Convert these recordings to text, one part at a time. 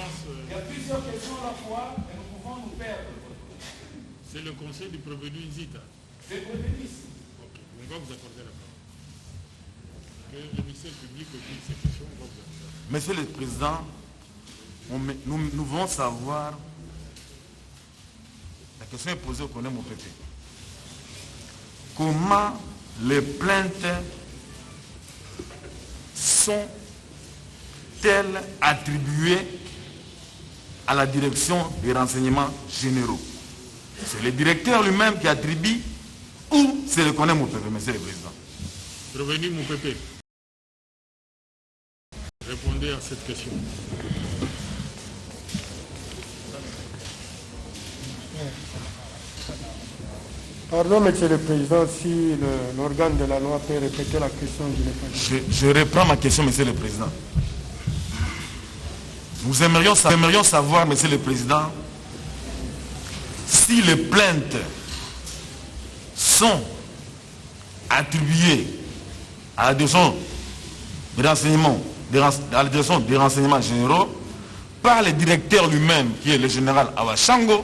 Il y a plusieurs questions à la fois et nous pouvons nous perdre. C'est le conseil du prévenu Nzita. C'est prévenu ici. Ok, on va vous accorder la parole. Que le ministère public occupe ces questions, on va vous accorder. Monsieur le Président, nous voulons savoir, la question est posée au Konem OPP. Comment les plaintes sont-elles attribuées à la direction des renseignements généraux? C'est le directeur lui-même qui attribue ou c'est le Konem OPP, Monsieur le Président? Revenu mon PP. Répondez à cette question. Pardon, Monsieur le Président, si l'organe de la loi peut répéter la question, je n'ai pas dit. Je reprends ma question, Monsieur le Président. Nous aimerions savoir, Monsieur le Président, si les plaintes sont attribuées à la direction des renseignements généraux par le directeur lui-même, qui est le général Awashango,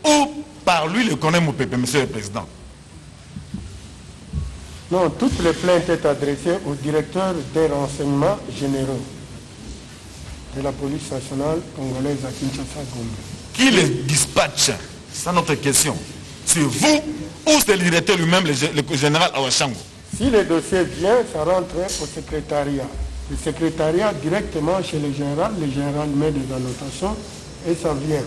ou par lui, le Konem OPP, Monsieur le Président. Non, toutes les plaintes sont adressées au directeur des renseignements généraux de la police nationale congolaise à Kinshasa-Gombe. Qui les dispatche? C'est notre question. C'est vous ou c'est le directeur lui-même, le général Awashango? Si le dossier vient, ça rentre au secrétariat. Le secrétariat directement chez le général met des annotations et ça vient.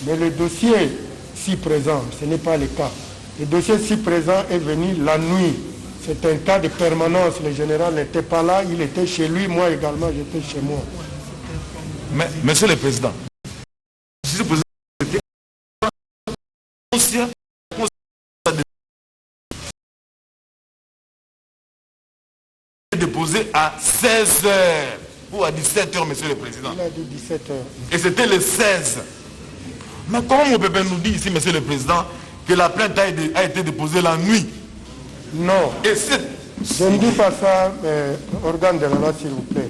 Mais le dossier si présent, ce n'est pas le cas. Le dossier si présent est venu la nuit. C'est un cas de permanence. Le général n'était pas là, il était chez lui, moi également j'étais chez moi. Mais, Monsieur le Président, si le Président déposé à 16h ou à 17h, Monsieur le Président. Il a dit 17h. Et c'était le 16. Mais comment mon pépé nous dit ici, Monsieur le Président, que la plainte a été déposée la nuit? Non. Et je ne dis pas ça, mais organe de la loi, s'il vous plaît.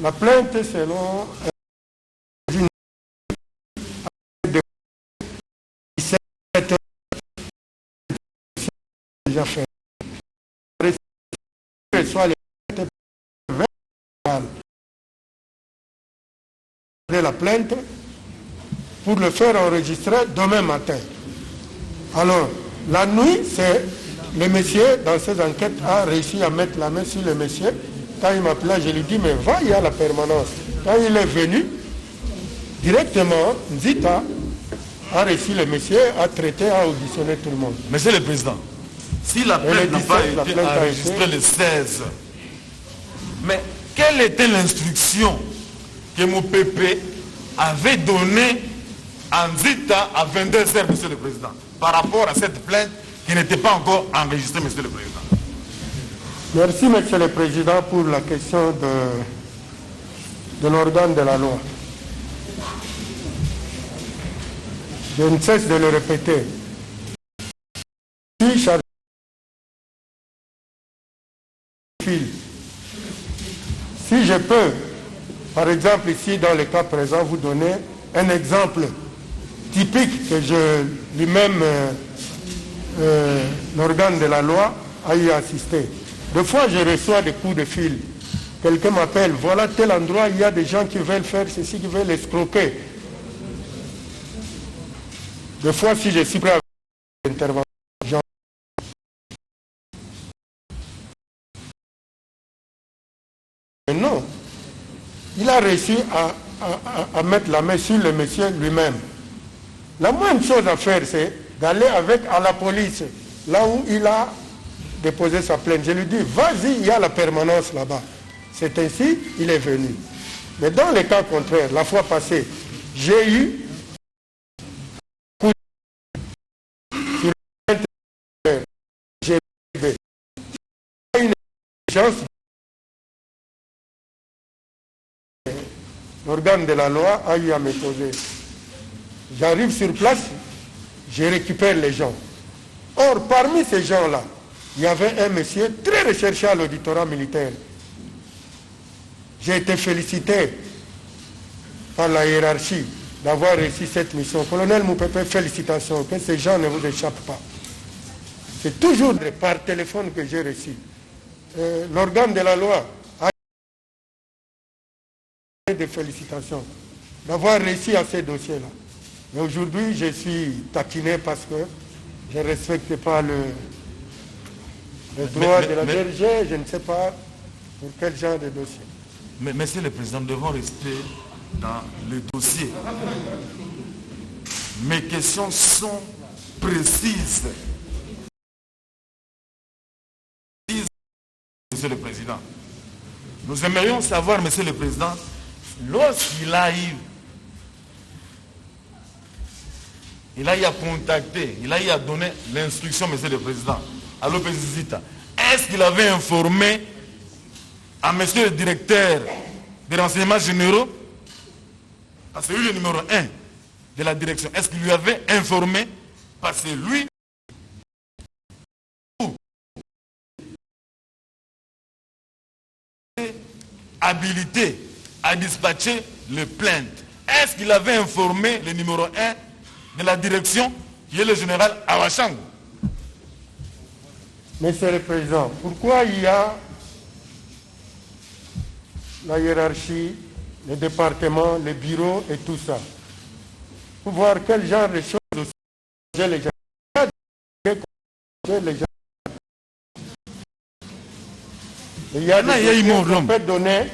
La plainte, selon une déjà fait. Soit les la plainte pour le faire enregistrer demain matin. Alors, la nuit, c'est le monsieur, dans ses enquêtes, a réussi à mettre la main sur le monsieur. Quand il m'appelait, je lui dis, mais va, il y a la permanence. Quand il est venu, directement, Nzita a réussi le monsieur, a traité, a auditionné tout le monde. Monsieur le Président, si la plainte n'a pas été enregistrée le 16, mais quelle était l'instruction que mon PP avait donnée à Nzita à 22h, Monsieur le Président, par rapport à cette plainte qui n'était pas encore enregistrée, Monsieur le Président? Merci, Monsieur le Président, pour la question de l'organe de la loi. Je ne cesse de le répéter. Si je peux, par exemple ici dans le cas présent, vous donner un exemple typique que lui-même, l'organe de la loi, a y assisté. Des fois, je reçois des coups de fil. Quelqu'un m'appelle, voilà tel endroit, il y a des gens qui veulent faire ceci, qui veulent escroquer. Des fois, si je suis prêt à l'intervention, mais non. Il a réussi à mettre la main sur le monsieur lui-même. La moindre chose à faire, c'est d'aller à la police, là où il a déposé sa plainte. Je lui dis, vas-y, il y a la permanence là-bas. C'est ainsi, il est venu. Mais dans le cas contraire, la fois passée, j'ai eu une urgence. L'organe de la loi a eu à me poser. J'arrive sur place, je récupère les gens. Or, parmi ces gens-là, il y avait un monsieur très recherché à l'auditorat militaire. J'ai été félicité par la hiérarchie d'avoir réussi cette mission. Colonel Moupepe, félicitations, que ces gens ne vous échappent pas. C'est toujours par téléphone que j'ai reçu. L'organe de la loi a des félicitations d'avoir réussi à ces dossiers-là. Mais aujourd'hui, je suis taquiné parce que je ne respecte pas le droit de la DRG, je ne sais pas pour quel genre de dossier. Mais Monsieur le Président, nous devons rester dans le dossier. Mes questions sont précises. Monsieur le Président, nous aimerions savoir, Monsieur le Président, lorsqu'il a eu à contacter, il a eu à donner l'instruction, Monsieur le Président, à l'OPZITA, est-ce qu'il avait informé à Monsieur le directeur des renseignements généraux, parce que lui le numéro 1 de la direction, est-ce qu'il lui avait informé, parce que lui habilité à dispatcher les plaintes. Est-ce qu'il avait informé le numéro 1 de la direction, qui est le général Awachang? Monsieur le Président, pourquoi il y a la hiérarchie, les départements, les bureaux et tout ça? Pour voir quel genre de choses aussi les gens. Il y a des on peut donner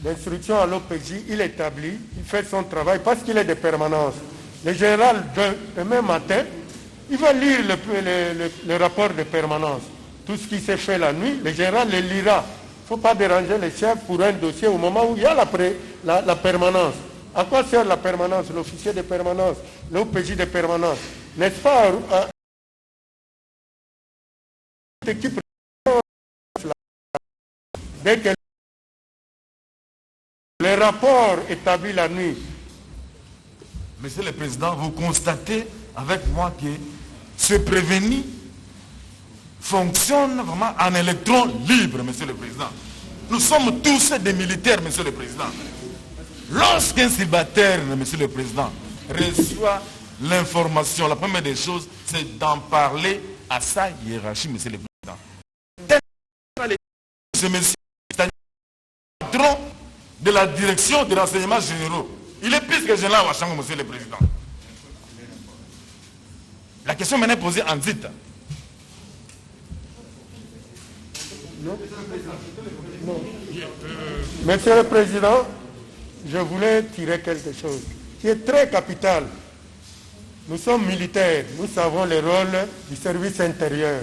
l'instruction à l'OPJ, il établit, il fait son travail parce qu'il est de permanence. Le général, demain matin, il va lire le rapport de permanence. Tout ce qui s'est fait la nuit, le général le lira. Il ne faut pas déranger les chefs pour un dossier au moment où il y a la permanence. À quoi sert la permanence? L'officier de permanence, l'OPJ de permanence. N'est-ce pas équipe dès que les rapports établis la nuit. Monsieur le Président, vous constatez avec moi que ce prévenu fonctionne vraiment en électron libre, Monsieur le Président. Nous sommes tous des militaires, Monsieur le Président. Lorsqu'un célibataire, Monsieur le Président, reçoit l'information, la première des choses, c'est d'en parler à sa hiérarchie, Monsieur le Président. Ce monsieur est le patron de la direction des renseignements généraux. Il est plus que général Wachang, Monsieur le Président. La question maintenant est posée en dit. Non. Monsieur le Président, je voulais tirer quelque chose qui est très capital. Nous sommes militaires, nous savons le rôle du service intérieur.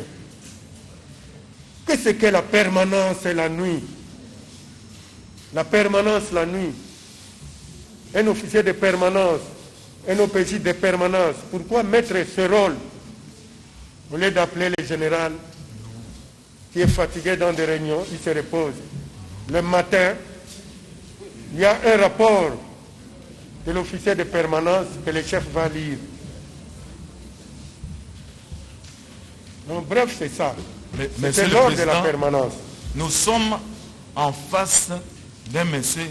Qu'est-ce que la permanence et la nuit? La permanence la nuit. Un officier de permanence, un OPJ de permanence. Pourquoi mettre ce rôle au lieu d'appeler le général qui est fatigué dans des réunions, il se repose. Le matin, il y a un rapport de l'officier de permanence que le chef va lire. Donc, bref, c'est ça. C'est l'ordre de la permanence. Nous sommes en face d'un monsieur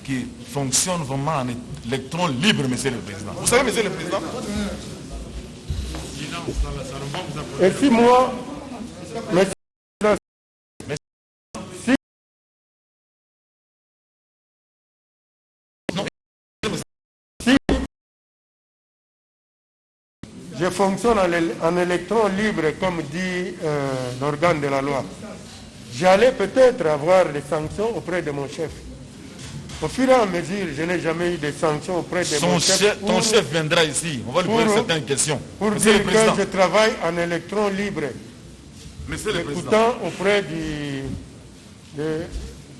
qui fonctionne vraiment en électron libre, Monsieur le Président. Vous savez, Monsieur le Président? Et si moi, Monsieur le Président, si je fonctionne en électron libre, comme dit l'organe de la loi, j'allais peut-être avoir des sanctions auprès de mon chef. Au fur et à mesure, je n'ai jamais eu de sanctions auprès de mon chef. Ton chef viendra ici. On va lui poser certaines questions. Pour dire que je travaille en électron libre. Monsieur le Président. Pourtant, auprès de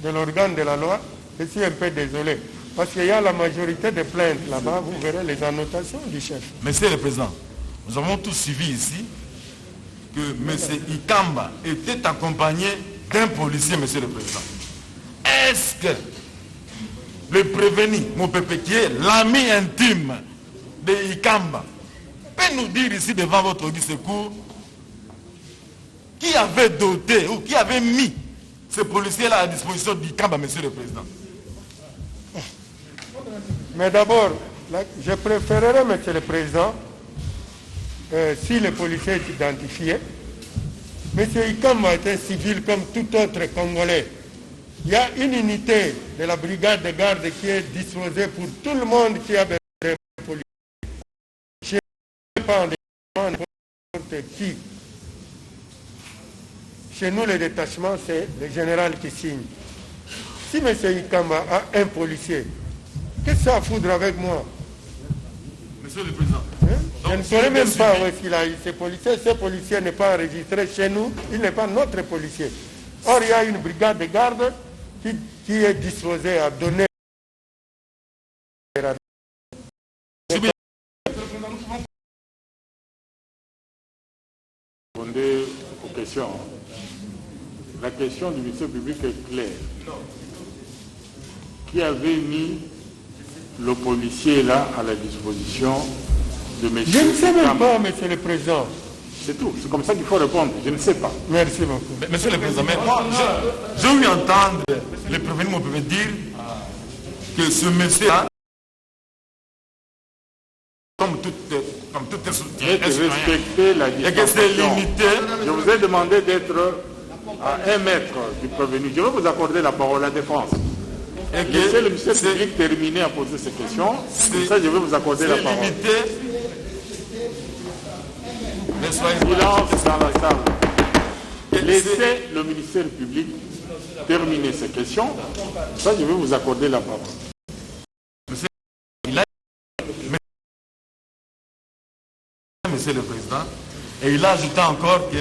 l'organe de la loi, je suis un peu désolé. Parce qu'il y a la majorité des plaintes là-bas, vous verrez les annotations du chef. Monsieur le Président, nous avons tous suivi ici que M. Ikamba était accompagné d'un policier, Monsieur le Président. Est-ce que le prévenu, mon pépé, qui est l'ami intime de Ikamba, peut nous dire ici devant votre audit secours qui avait doté ou qui avait mis ce policier-là à disposition d'Ikamba, Monsieur le Président? Mais d'abord, je préférerais, Monsieur le Président, si le policier est identifié, M. Ikamba est un civil comme tout autre Congolais. Il y a une unité de la brigade de garde qui est disposée pour tout le monde qui a besoin de policier. Je ne sais pas n'importe qui. Chez nous, le détachement, c'est le général qui signe. Si M. Ikamba a un policier, qu'est-ce que ça a à foutre avec moi? Monsieur le Président. Je ne saurais même pas où est-ce qu'il a eu ces policiers. Ce policier n'est pas enregistré chez nous. Il n'est pas notre policier. Or, il y a une brigade de garde qui est disposée à donner... Répondez aux questions. La question du ministère public est claire. Qui avait mis le policier là à la disposition de M. Je ne sais même pas, Monsieur le Président. C'est tout. C'est comme ça qu'il faut répondre. Je ne sais pas. Merci beaucoup. Monsieur le Président, j'ai eu entendre le prévenu mon peut dire que ce monsieur-là, comme tout respecter la et que c'est distanciation. limité. Je vous ai demandé d'être à 1 mètre du prévenu. Je vais vous accorder la parole à la défense. Et que Laissez le ministère public terminer à poser ces questions. Comme ça, je vais vous accorder la parole. Limité. Mais soyez Silence dans la salle. Laissez le ministère public terminer ces questions. Ça, je vais vous accorder la parole. Monsieur le Président, et il a ajouté encore que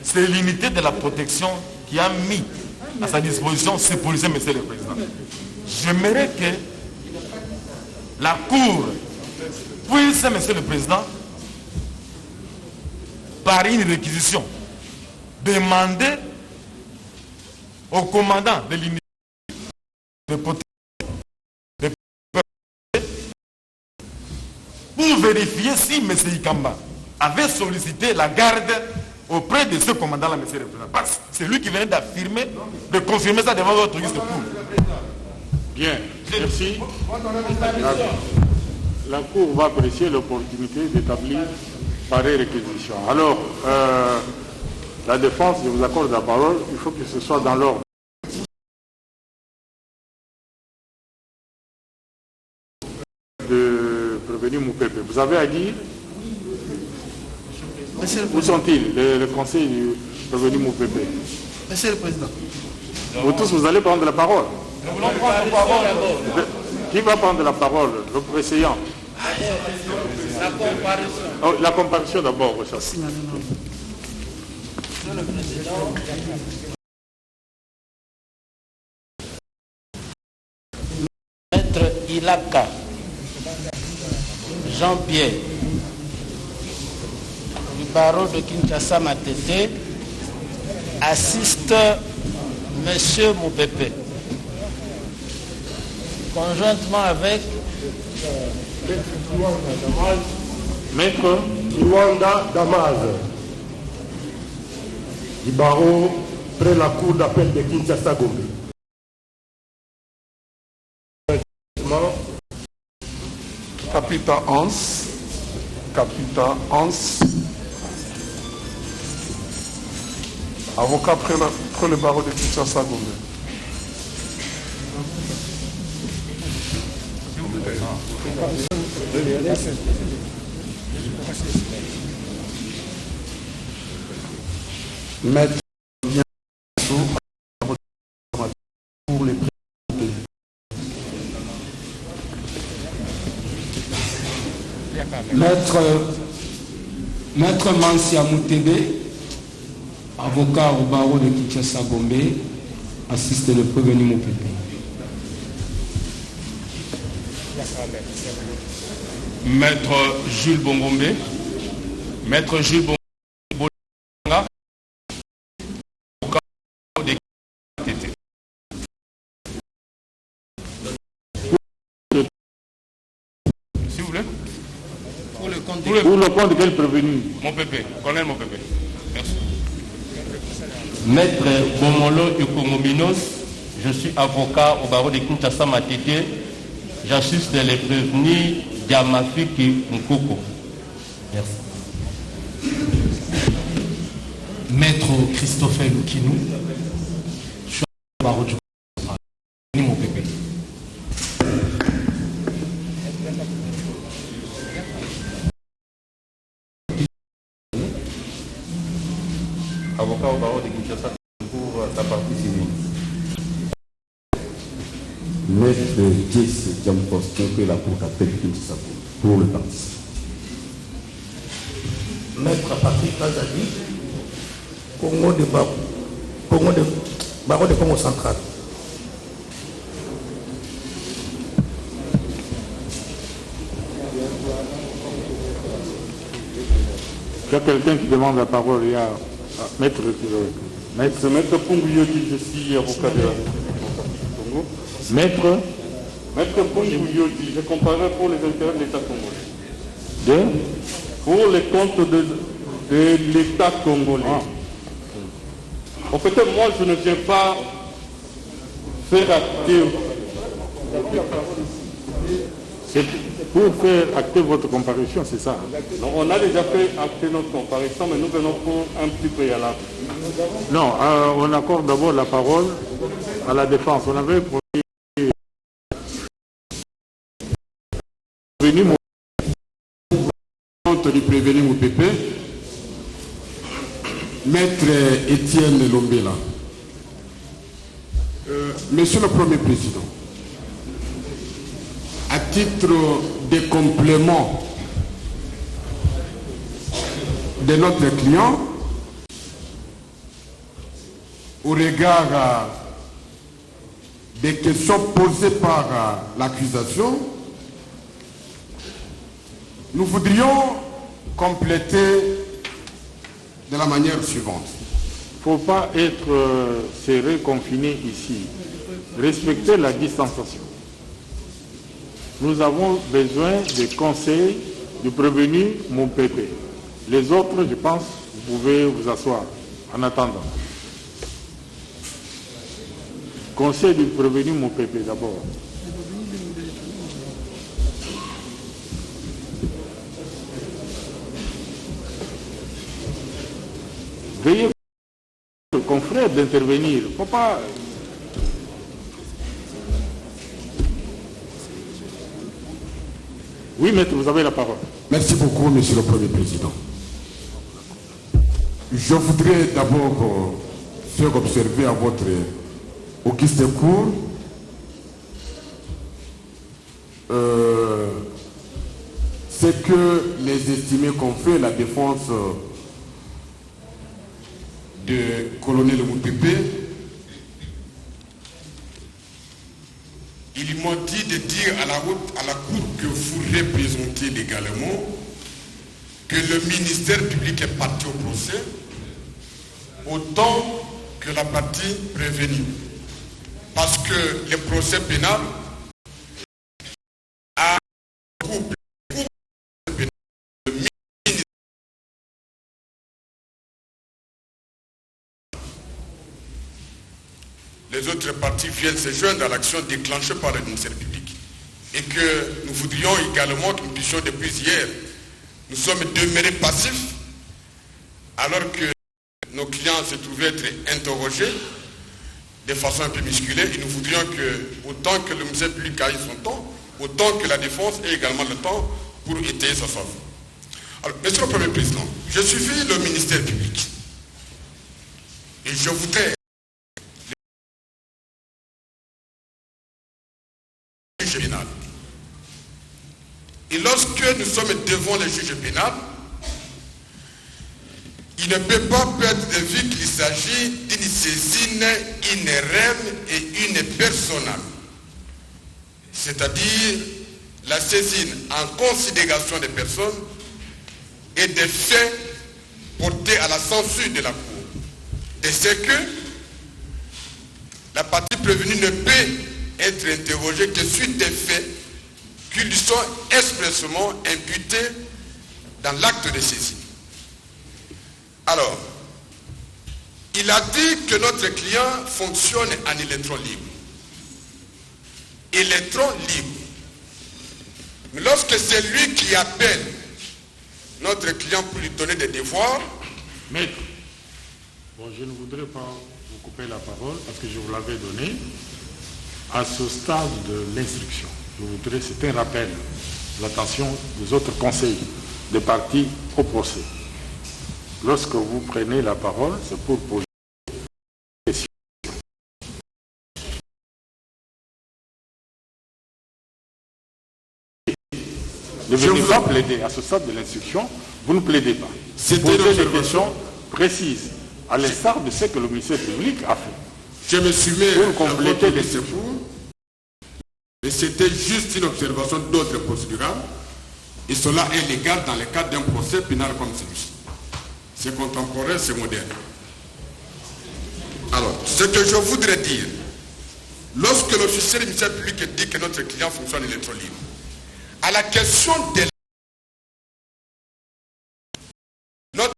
c'est l'unité de la protection qui a mis à sa disposition ces policiers, Monsieur le Président. J'aimerais que la Cour puisse, Monsieur le Président, par une réquisition, demander au commandant de l'unité de protection pour vérifier si M. Ikamba avait sollicité la garde auprès de ce commandant-là, M. le Président. Parce que c'est lui qui venait d'affirmer, de confirmer ça devant votre liste de cour. Bien, merci. La Cour va apprécier l'opportunité d'établir pareille réquisition. Alors, la défense, je vous accorde la parole, il faut que ce soit dans l'ordre. De prévenir Moupepe. Vous avez à dire? Où sont-ils, le conseil du prévenu Moupepe? Monsieur le Président. Vous tous, vous allez prendre la parole. Nous voulons prendre la parole. Qui va prendre la parole? Le précédent. La comparaison. Oh, la comparution d'abord, Monsieur le Président. Maître Ilaka Jean-Pierre du barreau de Kinshasa Matete assiste Monsieur Moupepe conjointement avec Maître Luanda Damas du barreau près la cour d'appel de Kinshasa Gombe. Capitaine Hans, avocat près le barreau de Kinshasa Gombe. Maître pour les Maître Mansia Moutebe, avocat au barreau de Kinshasa Gombe, assiste le prévenu Moupepe. Maître Jules Bongombe, Maître Jules Bongombe, avocat de KTT. S'il vous plaît. Pour le compte de quel prévenu? Moupepe, colonel Moupepe. Merci. Maître Bomolo Ukongominos, je suis avocat au barreau de Kinshasa Matete, J'assiste les prévenus Diamafiki Nkoko. Merci. Maître Christopher Lukinou, je suis au barreau du mon pépé. Avocat au barreau de Kinshasa pour sa partie civile. Maître Jesse Diampostin, que la Cour d'appel de Kinshasa pour le parti. Maître Patrick Azali, Congo de barreau de Congo central. Il y a quelqu'un qui demande la parole. Il y a Maître Ponguyoti, je suis avocat de la Congo. Maître Ponguyoti, je comparais pour les intérêts de l'État congolais. Pour les comptes de l'État congolais. En fait, moi, je ne viens pas faire acter. C'est pour faire acter votre comparution, c'est ça? Non, on a déjà fait acter notre comparution, mais nous venons pour un petit préalable. Non, on accorde d'abord la parole à la défense. On avait du prévenu Moupépé, Maître Étienne Lombela. Monsieur le Premier Président, à titre de complément de notre client, au regard des questions posées par l'accusation, nous voudrions compléter de la manière suivante. Il ne faut pas être serré, confiné ici. Respectez la distanciation. Nous avons besoin des conseils du prévenu Moupépé. Les autres, je pense, vous pouvez vous asseoir en attendant. Conseil du prévenu Moupépé d'abord. Veuillez le confrère d'intervenir. Il ne faut pas... Oui, maître, vous avez la parole. Merci beaucoup, Monsieur le Premier Président. Je voudrais d'abord faire observer à votre auguste cour ce que les estimés qu'ont fait la défense de colonel Moupépé. Ils m'ont dit de dire à la Cour que vous représentez légalement que le ministère public est parti au procès autant que la partie prévenue. Parce que le procès pénal a couple les autres parties viennent se joindre à l'action déclenchée par le ministère public. Et que nous voudrions également que nous puissions, depuis hier, nous sommes demeurés passifs, alors que nos clients se trouvaient être interrogés de façon un peu musculée, et nous voudrions que, autant que le ministère public aille son temps, autant que la défense ait également le temps pour étayer sa soif. Alors, Monsieur le Premier Président, je suivis le ministère public, et je voudrais pénal. Et lorsque nous sommes devant les juges pénals, il ne peut pas perdre de vue qu'il s'agit d'une saisine inérème et une personnelle. C'est-à-dire la saisine en considération des personnes et des faits portés à la censure de la Cour. Et c'est que la partie prévenue ne peut être interrogée que suite des faits qui lui sont expressément imputés dans l'acte de saisie. Alors, il a dit que notre client fonctionne en électron libre. Électron libre. Mais lorsque c'est lui qui appelle notre client pour lui donner des devoirs... Maître, bon, je ne voudrais pas vous couper la parole parce que je vous l'avais donné. À ce stade de l'instruction, je voudrais, c'est un rappel de l'attention des autres conseils des parties au procès. Lorsque vous prenez la parole, c'est pour poser des questions. Ne venez pas plaider. À ce stade de l'instruction, vous ne plaidez pas. Posez des questions précises, à l'instar de ce que le ministère public a fait. Je me soumets pour compléter les secours. Et c'était juste une observation d'ordre procédural. Et cela est légal dans le cadre d'un procès pénal comme celui-ci. C'est contemporain, c'est moderne. Alors, ce que je voudrais dire, lorsque l'officier du ministère public dit que notre client fonctionne électron libre, à la question de notre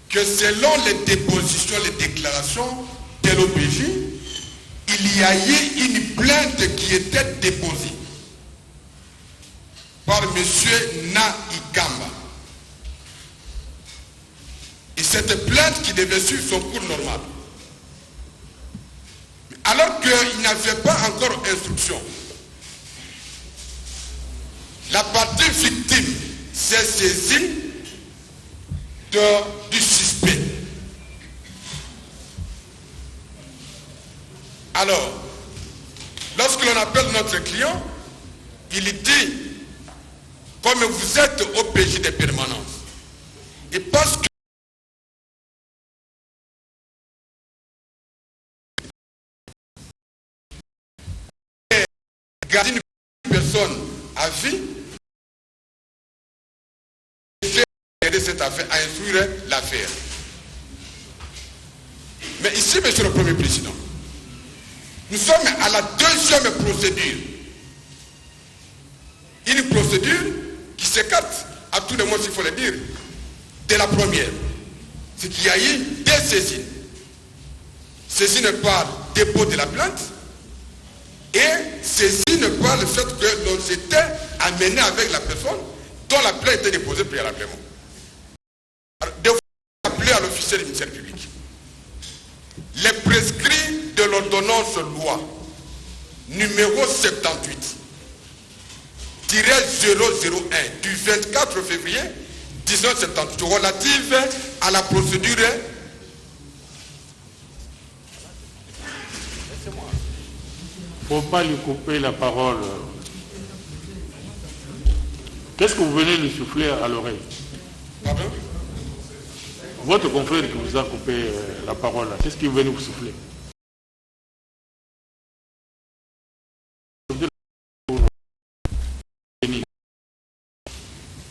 que selon les dépositions, les déclarations de l'OPJ, il y a eu une plainte qui était déposée par M. Naïkamba. Et cette plainte qui devait suivre son cours normal. Alors qu'il n'avait pas encore instruction, la partie victime s'est saisie du suspect. Alors, lorsque l'on appelle notre client, il dit, comme vous êtes OPJ de permanence, et parce que garder une personne à vie, aider cette affaire à instruire l'affaire. Mais ici, monsieur le Premier Président, nous sommes à la deuxième procédure. Une procédure qui s'écarte, à tout le monde s'il faut le dire, de la première. C'est qu'il y a eu des saisines. Saisine par dépôt de la plainte et saisine par le fait que l'on s'était amené avec la personne dont la plainte était déposée préalablement. De appeler à l'officier du ministère public. Les prescrits de l'ordonnance loi numéro 78 001 du 24 février 1978 relative à la procédure. Il ne faut pas lui couper la parole. Qu'est-ce que vous venez lui souffler à l'oreille? Pardon? Votre confrère qui vous a coupé la parole, qu'est-ce qu'il venait vous souffler?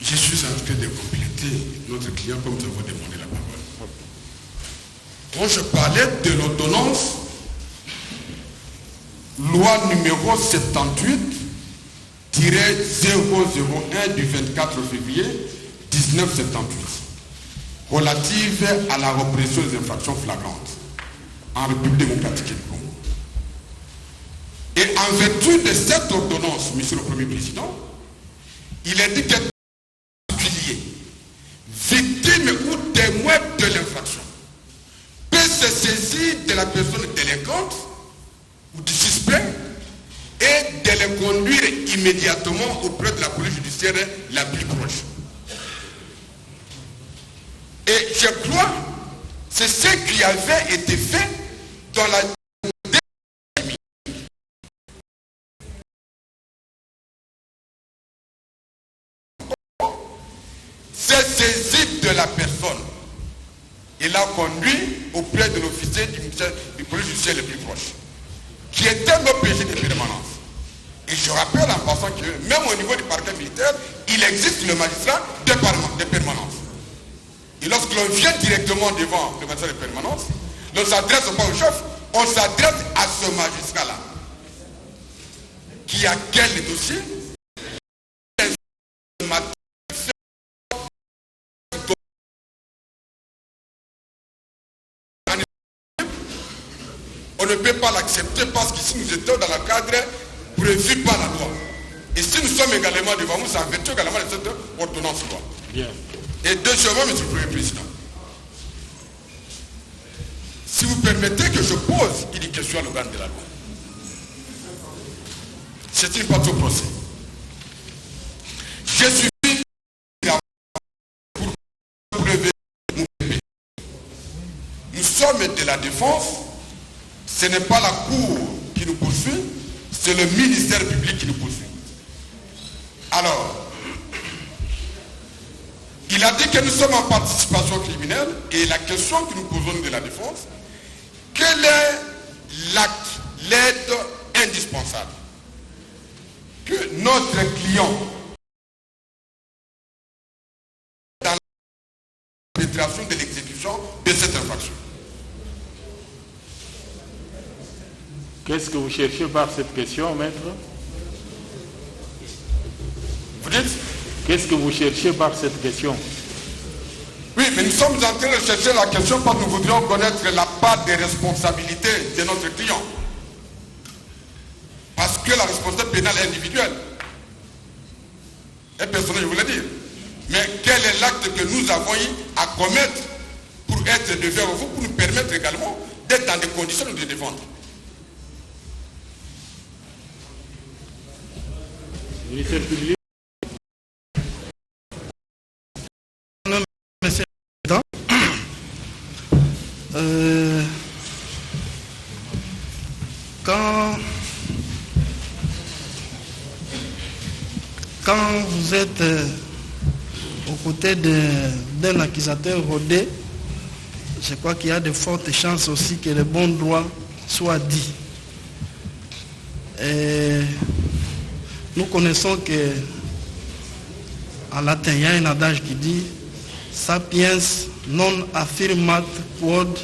Je suis en train de compléter notre client comme nous avons demandé la parole. Quand je parlais de l'ordonnance loi numéro 78-001 du 24 février 1978 relative à la répression des infractions flagrantes en République démocratique du Congo. Et en vertu de cette ordonnance, Monsieur le Premier Président, il est dit que victime ou témoin de l'infraction peut se saisir de la personne délinquante ou du suspect et de le conduire immédiatement auprès de la police judiciaire la plus proche. Et je crois c'est ce qui avait été fait dans la c'est saisi de la personne. Il a conduit auprès de l'officier du police judiciaire le plus proche, qui était l'OPJ de permanence. Et je rappelle en passant que même au niveau du parquet militaire, il existe le magistrat de permanence. Et lorsque l'on vient directement devant le magistrat de permanence, on ne s'adresse pas au chef, on s'adresse à ce magistrat-là, qui a quel dossier on ne peut pas l'accepter parce qu'ici nous étions dans le cadre prévu par la loi. Et si nous sommes également devant vous, c'est en vertu également de cette ordonnance loi. Bien. Et deuxièmement, M. le Premier Président, si vous permettez que je pose une question à l'organe de la loi, c'est une partie au procès. Je suis pour lever mon bébé. Nous sommes de la défense, ce n'est pas la cour qui nous poursuit, c'est le ministère public qui nous poursuit. Alors, il a dit que nous sommes en participation criminelle et la question que nous posons de la défense, quel est l'acte, l'aide indispensable que notre client dans la pénétration de l'exécution de cette infraction? Qu'est-ce que vous cherchez par cette question, maître? Vous dites? Qu'est-ce que vous cherchez par cette question? Oui, mais nous sommes en train de chercher la question parce que nous voudrions connaître la part des responsabilités de notre client. Parce que la responsabilité pénale est individuelle. Et personnelle, je voulais dire. Mais quel est l'acte que nous avons eu à commettre pour être devant vous, pour nous permettre également d'être dans des conditions de nous défendre? Ministère public. Monsieur le Président, quand vous êtes aux côtés d'un accusateur rodé, je crois qu'il y a de fortes chances aussi que le bon droit soit dit. Et nous connaissons que en latin, il y a un adage qui dit sapiens non affirmat quod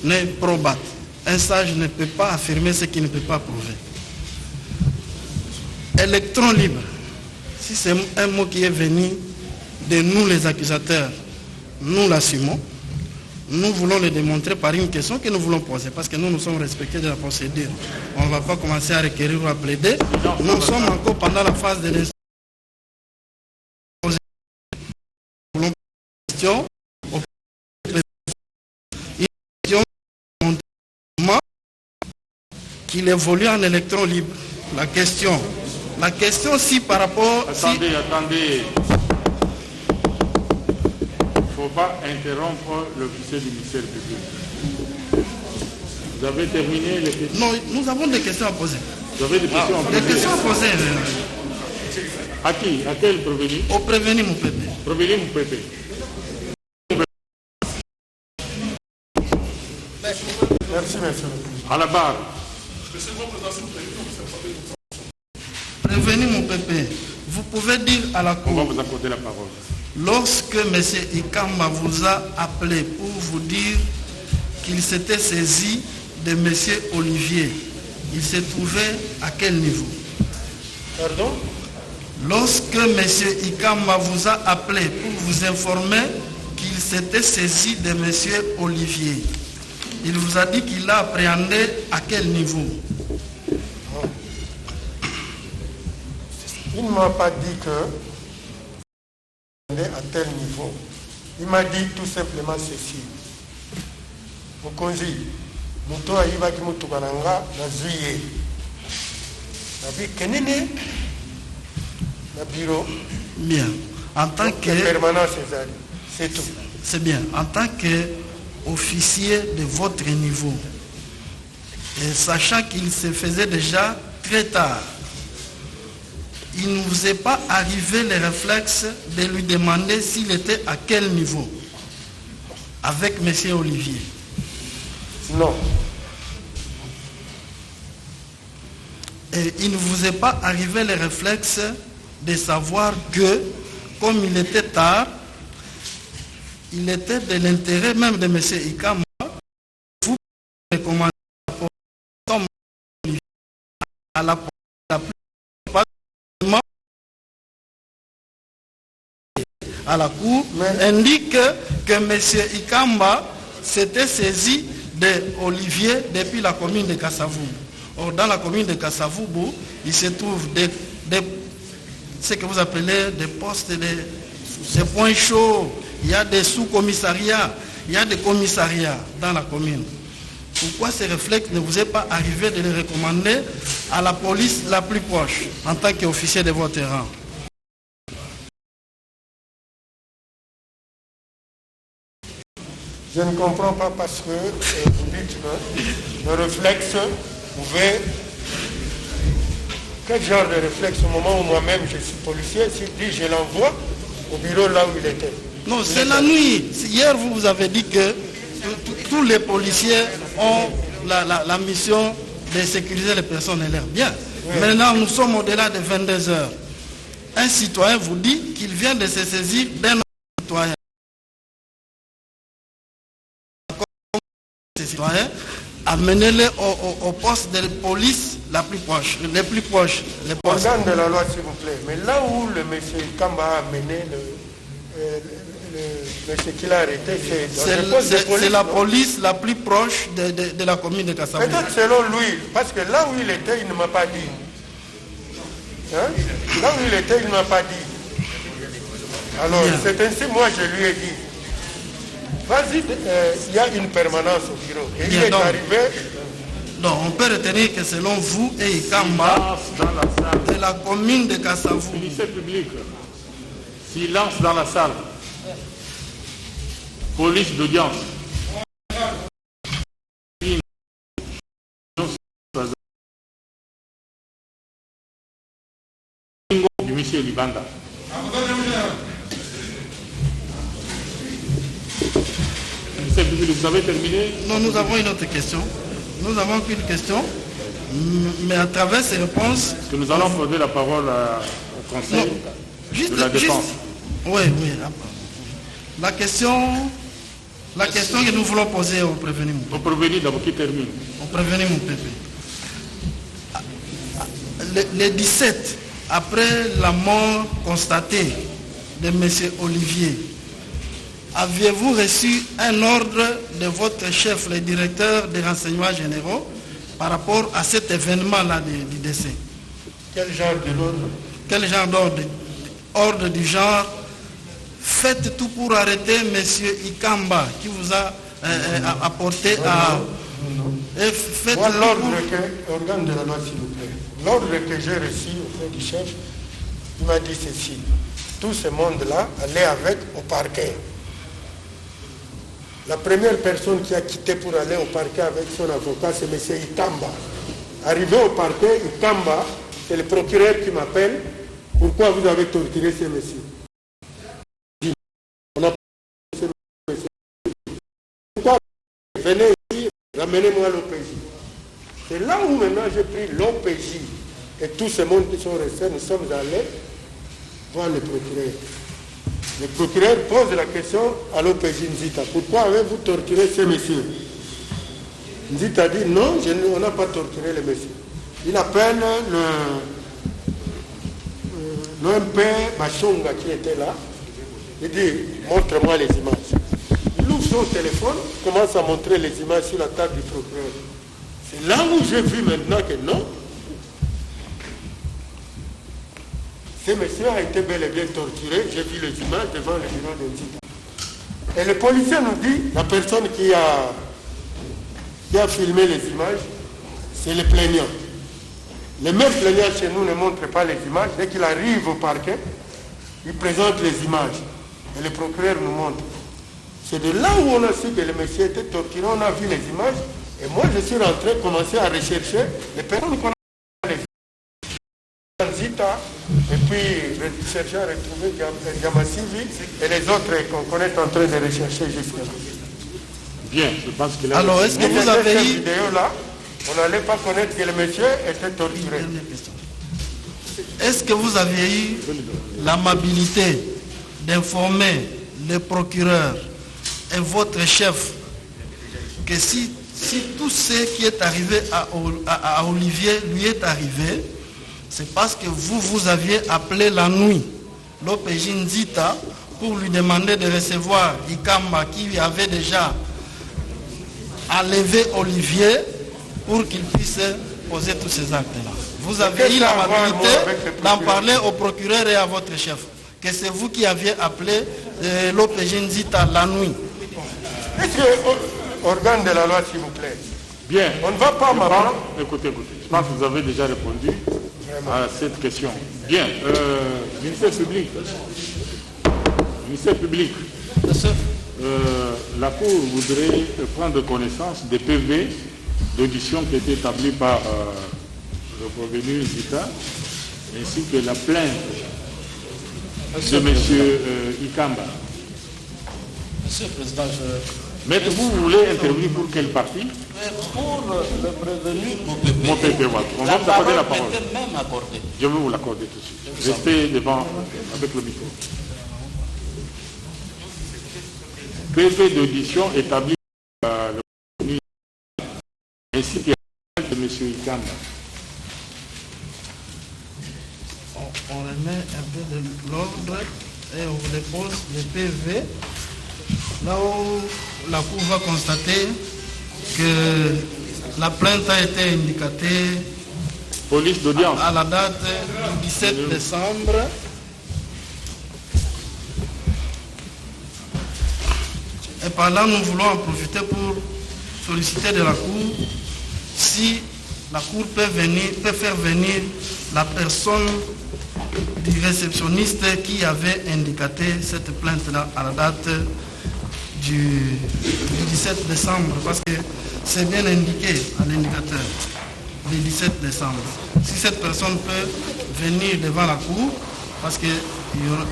ne probat. Un sage ne peut pas affirmer ce qu'il ne peut pas prouver. Électron libre, si c'est un mot qui est venu de nous les accusateurs, nous l'assumons. Nous voulons le démontrer par une question que nous voulons poser, parce que nous sommes respectés de la procédure. On ne va pas commencer à requérir ou à plaider. Nous sommes encore pendant la phase de l'instruction. Nous voulons question qu'il évolue en électron libre. La question si par rapport... Attendez. Il ne faut pas interrompre l'officier du ministère public. Vous avez terminé les questions? Non, nous avons des questions à poser. Vous avez des questions à poser? Des questions à poser. À qui? À quel prévenu? Au prévenu mon pépé. Prévenu mon pépé. Merci, monsieur. À la barre. Prévenu mon pépé, vous pouvez dire à la cour... On va vous accorder la parole. Lorsque M. Ikamba vous a appelé pour vous dire qu'il s'était saisi de M. Olivier, il se trouvait à quel niveau? Pardon? Lorsque M. Ikamba vous a appelé pour vous informer qu'il s'était saisi de M. Olivier, il vous a dit qu'il l'a appréhendé à quel niveau? Il ne m'a pas dit que à tel niveau. Il m'a dit tout simplement ceci. Mokonzi, moto ayiba ki mutukananga na zuye. Na bi kenene na bureau. Bien. En tant que permanence, c'est tout. C'est bien. En tant qu'officier de votre niveau, et sachant qu'il se faisait déjà très tard, il ne vous est pas arrivé le réflexe de lui demander s'il était à quel niveau avec M. Olivier? Non. Et il ne vous est pas arrivé le réflexe de savoir que, comme il était tard, il était de l'intérêt même de M. Ikamba, vous recommandez à la à la cour, indique que M. Ikamba s'était saisi d'Olivier depuis la commune de Kasavubu. Or, dans la commune de Kasavubu, il se trouve ce que vous appelez des postes, des points chauds, il y a des sous-commissariats, il y a des commissariats dans la commune. Pourquoi ces réflexes ne vous est pas arrivé de les recommander à la police la plus proche en tant qu'officier de votre rang? Je ne comprends pas parce que vous dites que le réflexe pouvait... Quel genre de réflexe au moment où moi-même je suis policier, si je l'envoie au bureau là où il était? Non, c'est la nuit. Hier, vous avez dit que tous les policiers ont la mission de sécuriser les personnes et leurs biens. Oui. Maintenant, nous sommes au-delà de 22 heures. Un citoyen vous dit qu'il vient de se saisir d'un autre citoyen. Ces citoyens, amenez-les au poste de police la plus proche, les plus proches. Les organe de la loi, s'il vous plaît. Mais là où le monsieur Kamba a amené monsieur qu'il a arrêté, c'est la police la plus proche de la commune de Kasavubu. Peut-être selon lui, parce que là où il était, il ne m'a pas dit. Hein? Là où il était, il ne m'a pas dit. Alors, c'est ainsi, moi, je lui ai dit. Vas-y, il y a une permanence au bureau. Et il est arrivé... Donc, on peut retenir que selon vous et Ikamba, de la commune de Kasavubu. Ministère public, silence dans la salle. Police d'audience. Du monsieur Libanda. Vous avez terminé? Non, nous avons une autre question. Nous avons qu'une question, mais à travers ces réponses... Parce que nous allons poser la parole au Conseil de la Défense. Oui. La question que nous voulons poser au prévenu. Au prévenu d'abord qui termine. Au prévenu mon pépé. Le 17, après la mort constatée de M. Olivier, aviez-vous reçu un ordre de votre chef, le directeur des renseignements généraux, par rapport à cet événement-là du décès? Quel genre d'ordre? Quel genre d'ordre? Ordre du genre, faites tout pour arrêter M. Ikamba, qui vous a apporté à... Moi, l'ordre que... Organe de la loi, s'il vous plaît. L'ordre que j'ai reçu auprès du chef, il m'a dit ceci. Tout ce monde-là, allait avec au parquet. La première personne qui a quitté pour aller au parquet avec son avocat, c'est M. Ikamba. Arrivé au parquet, Ikamba, c'est le procureur qui m'appelle. Pourquoi vous avez torturé ces messieurs? On a pourquoi venez ici, ramenez-moi l'OPJ. C'est là où maintenant j'ai pris l'OPJ et tout ce monde qui sont restés, nous sommes allés voir le procureur. Le procureur pose la question à l'OPJ Nzita. Pourquoi avez-vous torturé ces messieurs? Nzita dit non, on n'a pas torturé les messieurs. Il appelle l'OMP Machonga qui était là. Il dit, montre-moi les images. Il ouvre son téléphone, commence à montrer les images sur la table du procureur. C'est là où j'ai vu maintenant que non. Ce monsieur a été bel et bien torturé. J'ai vu les images devant le bureau de Nzita. Et le policier nous dit, la personne qui a filmé les images, c'est le plaignant. Le même plaignant chez nous ne montre pas les images. Dès qu'il arrive au parquet, il présente les images. Et le procureur nous montre. C'est de là où on a su que le monsieur était torturé. On a vu les images. Et moi, je suis rentré, commencer à rechercher les personnes qu'on a Nzita, et puis chercher à retrouver Gamasivi et les autres qu'on est en train de rechercher jusque-là. Bien, je pense que là... Alors, est-ce que vous avez eu... vidéo-là, on n'allait pas connaître que le monsieur était torturé. Est-ce que vous avez eu l'amabilité d'informer le procureur et votre chef que si tout ce qui est arrivé à Olivier lui est arrivé, c'est parce que vous aviez appelé la nuit l'OPJ Nzita pour lui demander de recevoir Ikamba qui avait déjà à lever Olivier pour qu'il puisse poser tous ces actes-là. Vous avez eu l'amabilité d'en parler au procureur et à votre chef, que c'est vous qui aviez appelé l'OPG Nzita la nuit. Monsieur, organe de la loi, s'il vous plaît. Bien. On ne va pas m'apprendre. Écoutez. Je pense que vous avez déjà répondu à cette question. Bien. Ministère public. Ministère public. La Cour voudrait prendre connaissance des PV d'audition qui étaient établis par le provenu Zita, ainsi que la plainte de M. Ikamba. Monsieur le Président, Maître, vous voulez intervenir pour quelle partie? Pour le prévenu Mon pépé, voilà. On va vous accorder la parole. même accordée. Je vais vous l'accorder tout de suite. Restez devant avec le micro. PV d'audition établi par le provenu ainsi que la plainte de M. Ikamba. On remet un peu de l'ordre et on vous dépose le PV. Là où la Cour va constater que la plainte a été indicatée police d'audience à la date du 17 décembre. Et par là, nous voulons en profiter pour solliciter de la Cour si la Cour peut faire venir la personne du réceptionniste qui avait indiqué cette plainte-là à la date du 17 décembre, parce que c'est bien indiqué à l'indicateur, le 17 décembre. Si cette personne peut venir devant la Cour, parce qu'il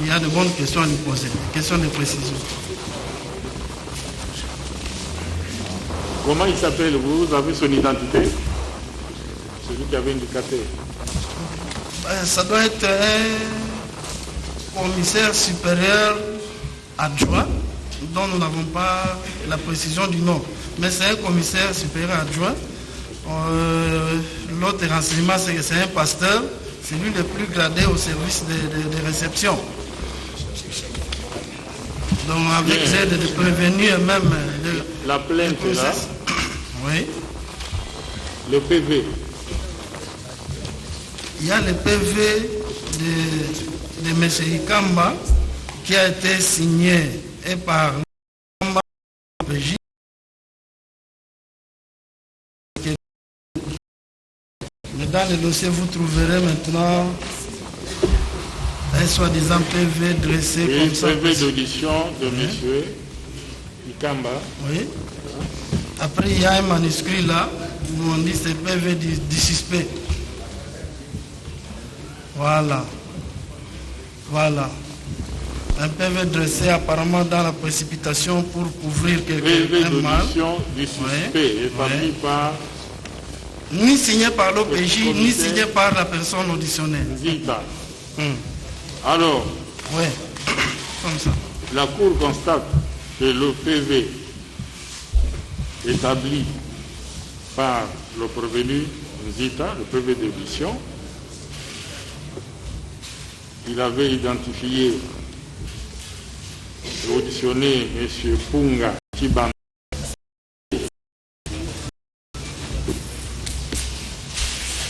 y a de bonnes questions à lui poser, des questions de précision. Comment il s'appelle? Vous avez son identité? Celui qui avait indiqué. Ça doit être un commissaire supérieur adjoint, dont nous n'avons pas la précision du nom. Mais c'est un commissaire supérieur adjoint. L'autre renseignement, c'est que c'est un pasteur. C'est lui le plus gradé au service de réception. Donc avec l'aide de prévenir même la plainte là. Oui. Le PV. Il y a le PV de M. Ikamba qui a été signé et par l'OPJ. Mais dans le dossier, vous trouverez maintenant un soi-disant PV dressé et comme ça. PV d'audition de M. Ikamba. Oui. Après, il y a un manuscrit là où on dit c'est PV du suspect. Voilà. Voilà. Un PV dressé apparemment dans la précipitation pour couvrir quelqu'un mal. Du suspect établi par... Ni signé par l'OPJ, ni signé par la personne auditionnée. Zita. Alors, comme ça. La Cour constate que le PV établi par le prévenu Zita, le PV d'audition, il avait identifié et auditionné M. Punga Chibanda.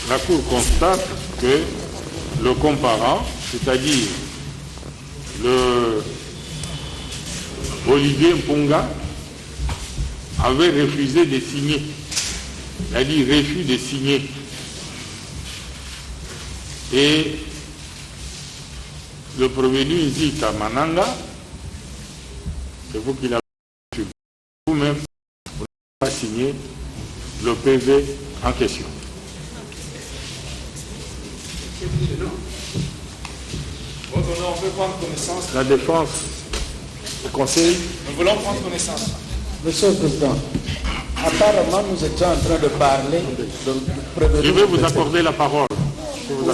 La Cour constate que le comparant, c'est-à-dire le Olivier Mpunga, avait refusé de signer. Il a dit refus de signer. Et le prévenu Zita Mananga, c'est vous qui l'avez fait. Vous-même, vous n'avez pas signé le PV en question. On veut prendre connaissance. La défense, le conseil. Nous voulons prendre connaissance. Monsieur le Président, apparemment nous étions en train de parler de prévenir. Je vais vous accorder la parole.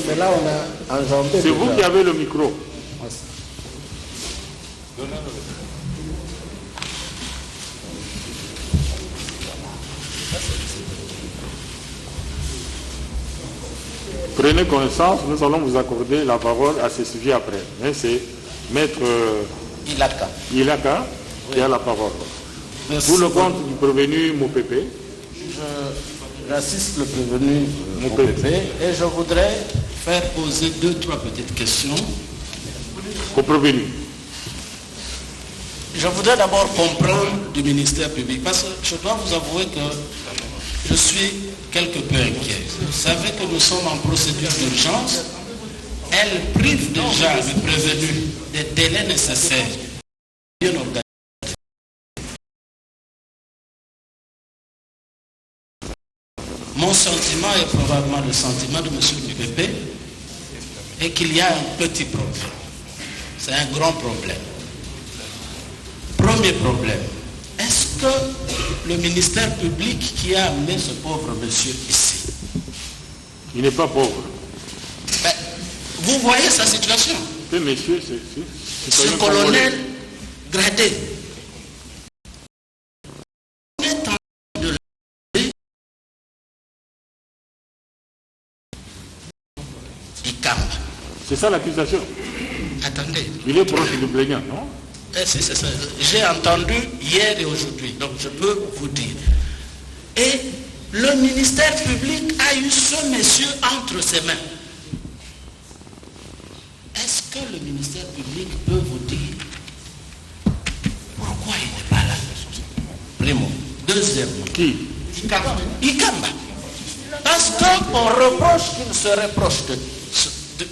Mais là on a enjambé. C'est vous qui avez le micro. Prenez connaissance, nous allons vous accorder la parole à ce sujet après. Mais c'est Maître Ilaka qui a la parole. Merci. Pour le compte du prévenu Mopepe. J'assiste le prévenu Mopepe et je voudrais faire poser 2-3 petites questions. Au prévenu. Je voudrais d'abord comprendre du ministère public, parce que je dois vous avouer que je suis quelque peu inquiet. Vous savez que nous sommes en procédure d'urgence. Elle prive déjà le prévenu des délais nécessaires. Bien organisé. Mon sentiment est probablement le sentiment de M. Mopepe et qu'il y a un petit problème. C'est un grand problème. Premier problème, est-ce que le ministère public qui a amené ce pauvre monsieur ici, il n'est pas pauvre. Ben, vous voyez sa situation. Ce monsieur, ce colonel gradé. On est en train de l'appeler Ikamba. C'est ça l'accusation. Attendez. Il est proche du plaignant, non? C'est ça. J'ai entendu hier et aujourd'hui, donc je peux vous dire. Et le ministère public a eu ce monsieur entre ses mains. Est-ce que le ministère public peut vous dire pourquoi il n'est pas là? Primo. Deuxièmement. Qui? Ikamba. Parce qu'on reproche qu'il se reproche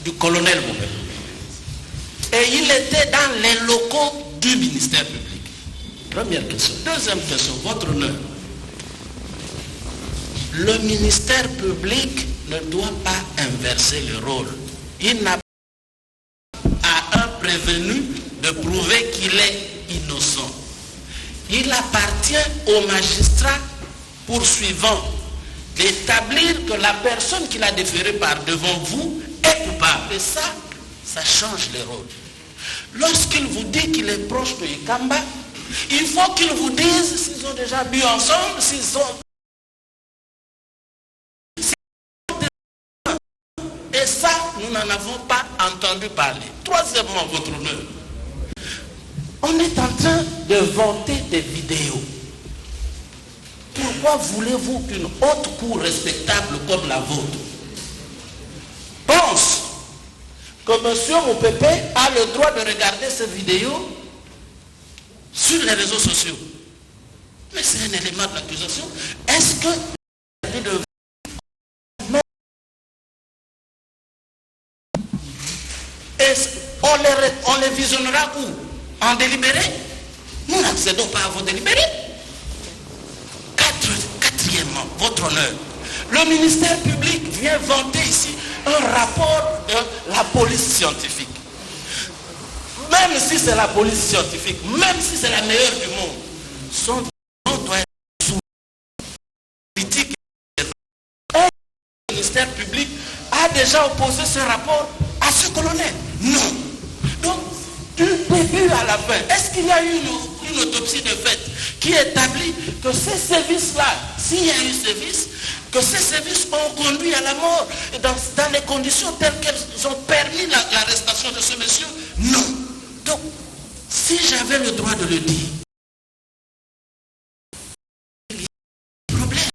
du colonel Mopepe. Et il était dans les locaux du ministère public. Première question. Deuxième question, votre honneur. Le ministère public ne doit pas inverser le rôle. Il n'a pas à un prévenu de prouver qu'il est innocent. Il appartient au magistrat poursuivant d'établir que la personne qu'il a déférée par devant vous est coupable. Et ça change les rôles. Lorsqu'il vous dit qu'il est proche de Ikamba, il faut qu'il vous dise s'ils ont déjà bu ensemble, s'ils sont... Et ça, nous n'en avons pas entendu parler. Troisièmement, votre honneur, on est en train de vanter des vidéos. Pourquoi voulez-vous qu'une haute cour respectable comme la vôtre pense que M. Mopepe a le droit de regarder ces vidéos sur les réseaux sociaux? Mais c'est un élément de l'accusation. Est-ce que on les visionnera où? En délibéré? Nous n'accédons pas à vos délibérés. Quatrièmement, votre honneur, le ministère public vient vanter ici un rapport de la police scientifique. Même si c'est la police scientifique, même si c'est la meilleure du monde, son nom doit être sous politique. Le ministère public a déjà opposé ce rapport à ce colonel. Non. Donc, du début à la fin, est-ce qu'il y a eu une autopsie de fait qui établit que ces services-là, s'il y a eu service, que ces services ont conduit à la mort dans les conditions telles qu'elles ont permis l'arrestation de ce monsieur? Non. Donc, si j'avais le droit de le dire, il y a un problème.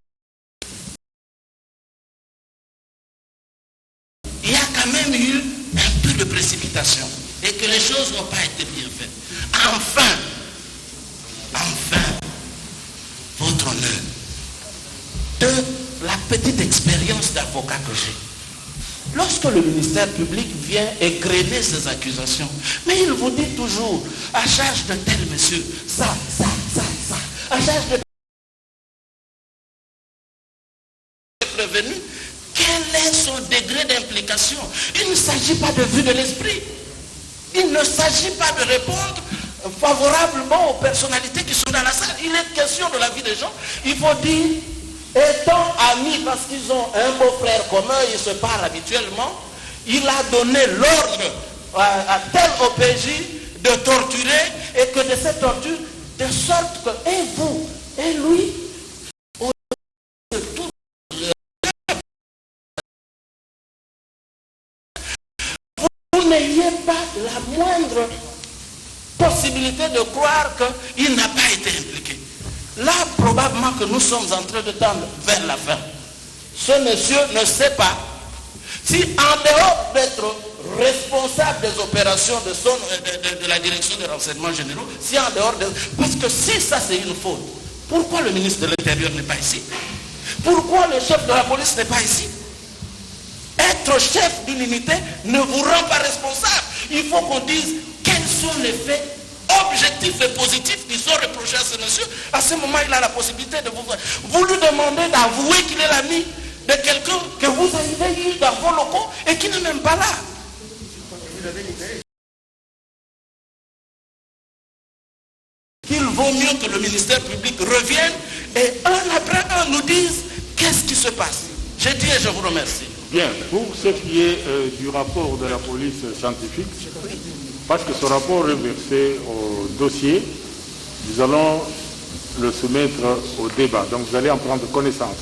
Il y a quand même eu un peu de précipitation et que les choses n'ont pas été bien faites. Enfin, votre honneur, de la petite expérience d'avocat que j'ai. Lorsque le ministère public vient égrener ces accusations, mais il vous dit toujours, à charge de tel monsieur, ça, à charge de prévenu, quel est son degré d'implication? Il ne s'agit pas de vue de l'esprit. Il ne s'agit pas de répondre favorablement aux personnalités qui sont dans la salle. Il est question de la vie des gens. Il faut dire, étant amis parce qu'ils ont un beau-frère commun, ils se parlent habituellement, il a donné l'ordre à tel OPJ de torturer et que de cette torture, de sorte que, et vous, et lui, de tout vous n'ayez pas la moindre possibilité de croire qu'il n'a pas été impliqué. là, probablement que nous sommes en train de tendre vers la fin. Ce monsieur ne sait pas si, en dehors d'être responsable des opérations de la direction des renseignements généraux, si en dehors de... Parce que si ça c'est une faute, pourquoi le ministre de l'Intérieur n'est pas ici? Pourquoi le chef de la police n'est pas ici? Être chef d'une unité ne vous rend pas responsable. Il faut qu'on dise quels sont les faits objectifs et positifs qui sont reprochés à ce monsieur. À ce moment, il a la possibilité de vous lui demander d'avouer qu'il est l'ami de quelqu'un que vous avez eu dans vos locaux et qui n'est même pas là. Il vaut mieux que le ministère public revienne et un après un nous dise qu'est-ce qui se passe. J'ai dit et je vous remercie. Bien, pour ce qui est du rapport de la police scientifique, parce que ce rapport est versé au dossier, nous allons le soumettre au débat. Donc vous allez en prendre connaissance.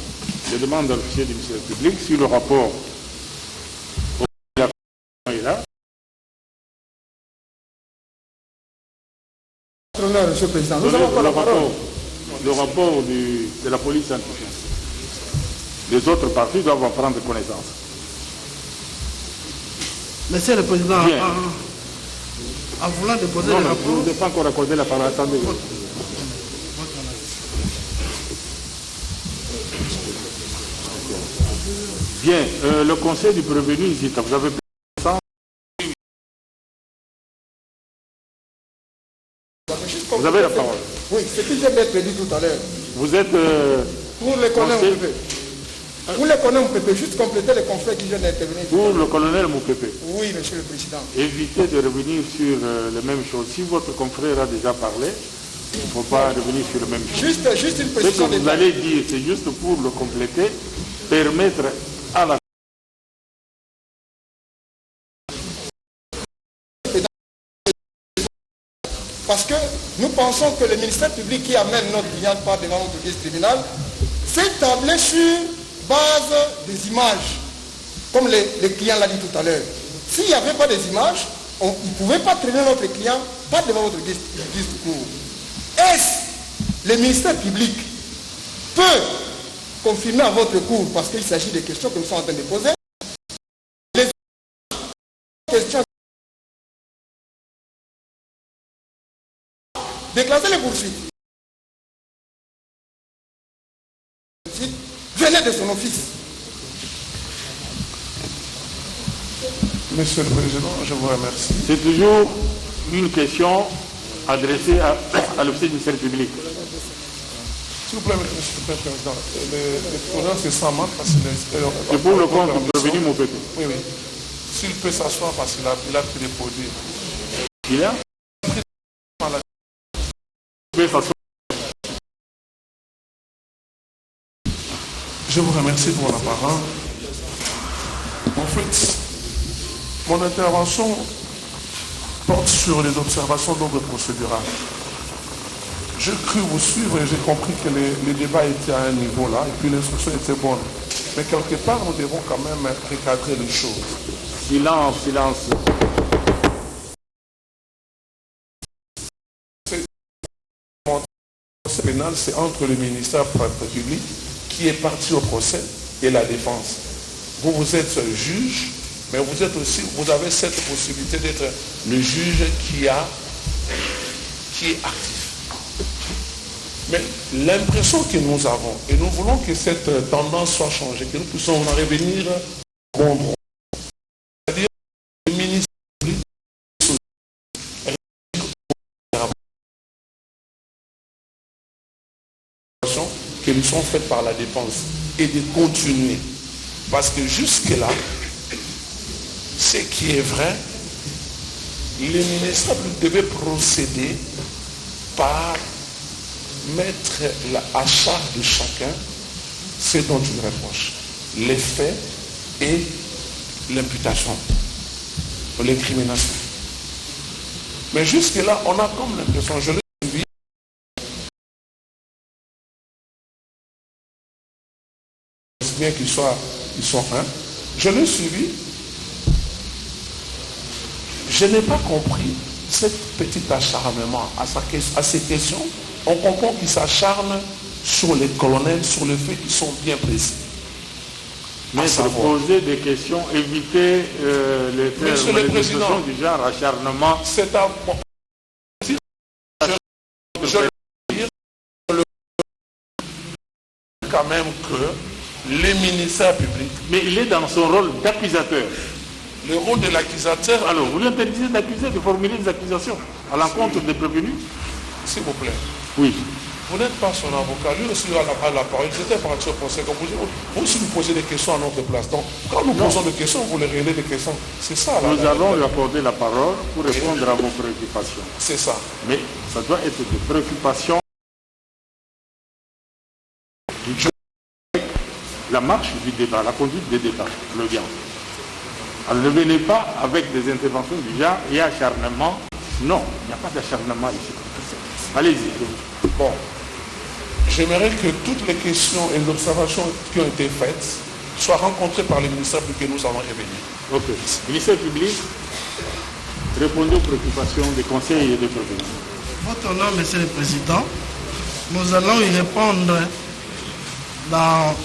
Je demande à l'officier du ministère public si le rapport est là. Monsieur le Président, nous avons le rapport de la police scientifique. Les autres partis doivent en prendre connaissance. Monsieur le Président, en voulant déposer le rapport... Je ne vous ai pas encore accordé la parole. Attendez. Bien, le conseil du prévenu, ici, vous avez pris ça? Vous avez la parole. Oui, ce qui vient d'être dit tout à l'heure. Vous êtes... pour le colonel Moupépé. Pour le colonel Moupépé, juste compléter les confrères qui viennent d'intervenir. Pour le colonel Moupépé. Oui, monsieur le Président. Évitez de revenir sur les mêmes choses. Si votre confrère a déjà parlé, il ne faut pas revenir sur le même chose. Juste une précision. Ce que vous allez dire, c'est juste pour le compléter, permettre à la... Parce que nous pensons que le ministère public qui amène notre client par devant notre justice tribunal s'est tablé sur base des images, comme le client l'a dit tout à l'heure. S'il n'y avait pas des images, il ne pouvait pas traîner notre client pas devant notre justice de cour. Est-ce le ministère public peut confirmer à votre cour, parce qu'il s'agit des questions que nous sommes en train de poser, les questions déclasser les poursuites. Venez de son office. Monsieur le Président, je vous remercie. C'est toujours une question adressée à l'officier du ministère public. S'il vous plaît, Monsieur le Président, le président c'est sans marque parce qu'il est... C'est pour le compte du revenu Moupépé. Oui, oui. S'il peut s'asseoir parce qu'il a pris des produits. Il a Je vous remercie pour la parole. En fait, mon intervention porte sur les observations d'ordre procédural. J'ai cru vous suivre et j'ai compris que les débats étaient à un niveau là et puis l'instruction était bonne. Mais quelque part, nous devons quand même recadrer les choses. Silence, silence. Le procès pénal, c'est entre le ministère public qui est parti au procès et la défense. Vous êtes juge, mais vous êtes aussi, vous avez cette possibilité d'être le juge qui est actif. Mais l'impression que nous avons, et nous voulons que cette tendance soit changée, que nous puissions en revenir au bon droit. C'est-à-dire le ministère public qui nous sont faites par la défense et de continuer. Parce que jusque-là, ce qui est vrai, le ministère devait procéder par mettre à charge de chacun ce dont il reproche, les faits et l'imputation, l'incrimination. Mais jusque-là, on a comme l'impression, je l'ai suivi, bien qu'ils sont un, je l'ai suivi, je n'ai pas compris ce petit acharnement à ces questions on comprend qu'il s'acharne sur les colonels, sur les faits qui sont bien précis. Mais poser des questions, éviter les manifestations du genre acharnement. C'est à je veux dire quand même que les ministères publics... Mais il est dans son rôle d'accusateur. Le rôle de l'accusateur... Alors, vous lui interdisez d'accuser, de formuler des accusations à l'encontre des prévenus? S'il vous plaît. Oui. Vous n'êtes pas son avocat, lui aussi a la parole. C'était par action procès. Vous aussi vous posez des questions à notre place. Donc, quand nous posons des questions, vous les réglez des questions. C'est ça. Là, nous allons lui accorder la parole pour répondre à vos préoccupations. C'est ça. Mais ça doit être des préoccupations. La marche du débat, la conduite des débats, l'audience. Alors ne venez pas avec des interventions du genre et acharnement. Non, il n'y a pas d'acharnement ici. Allez-y. Bon. J'aimerais que toutes les questions et les observations qui ont été faites soient rencontrées par le ministère public que nous allons revenir. Ok. Ministère public, répondez aux préoccupations des conseils et des prévenus. Votre nom, Monsieur le Président, nous allons y répondre dans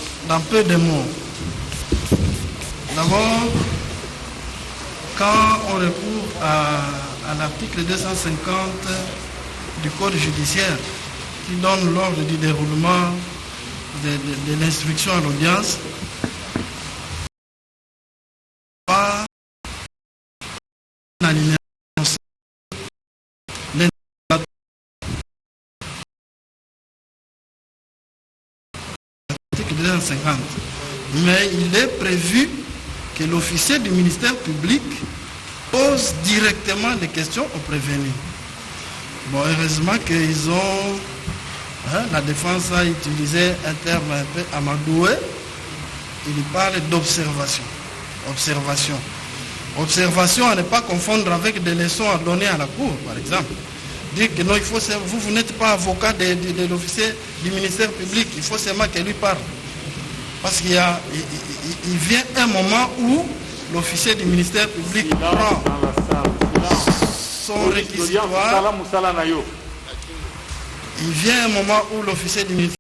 peu de mots. D'abord, quand on recourt à l'article 250 du Code judiciaire qui donne l'ordre du déroulement de l'instruction à l'audience, par l'alinéa l'article 250. Mais il est prévu que l'officier du ministère public pose directement des questions aux prévenus. Bon, heureusement qu'ils ont... la défense a utilisé un terme un peu amadoué. Il parle d'observation. Observation. Observation à ne pas confondre avec des leçons à donner à la cour, par exemple. Dire que non, il faut, vous n'êtes pas avocat de l'officier du ministère public, il faut seulement qu'il lui parle. Parce qu'il vient un moment où l'officier du ministère public prend son réquisitoire. Il vient un moment où l'officier du ministère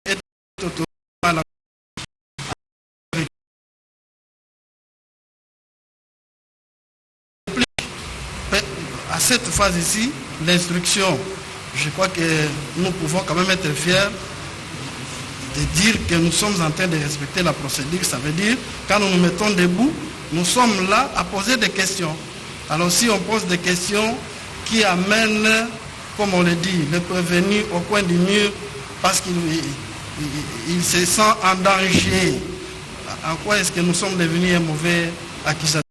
est autorisé à la à cette phase ici, l'instruction, je crois que nous pouvons quand même être fiers de dire que nous sommes en train de respecter la procédure. Ça veut dire, quand nous nous mettons debout, nous sommes là à poser des questions. Alors si on pose des questions qui amènent, comme on le dit, le prévenu au coin du mur parce qu'il se sent en danger, en quoi est-ce que nous sommes devenus un mauvais accusateur?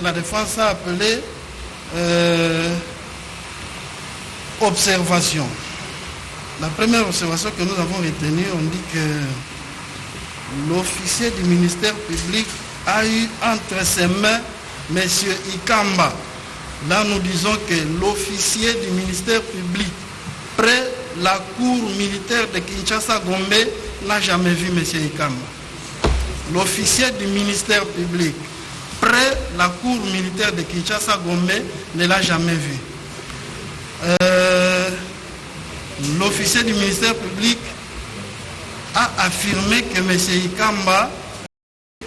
La défense a appelé observation. La première observation que nous avons retenue, on dit que l'officier du ministère public a eu entre ses mains M. Ikamba. Là, nous disons que l'officier du ministère public près la cour militaire de Kinshasa-Gombe n'a jamais vu M. Ikamba. L'officier du ministère public près la cour militaire de Kinshasa-Gombe ne l'a jamais vu. L'officier du ministère public a affirmé que M. Ikamba est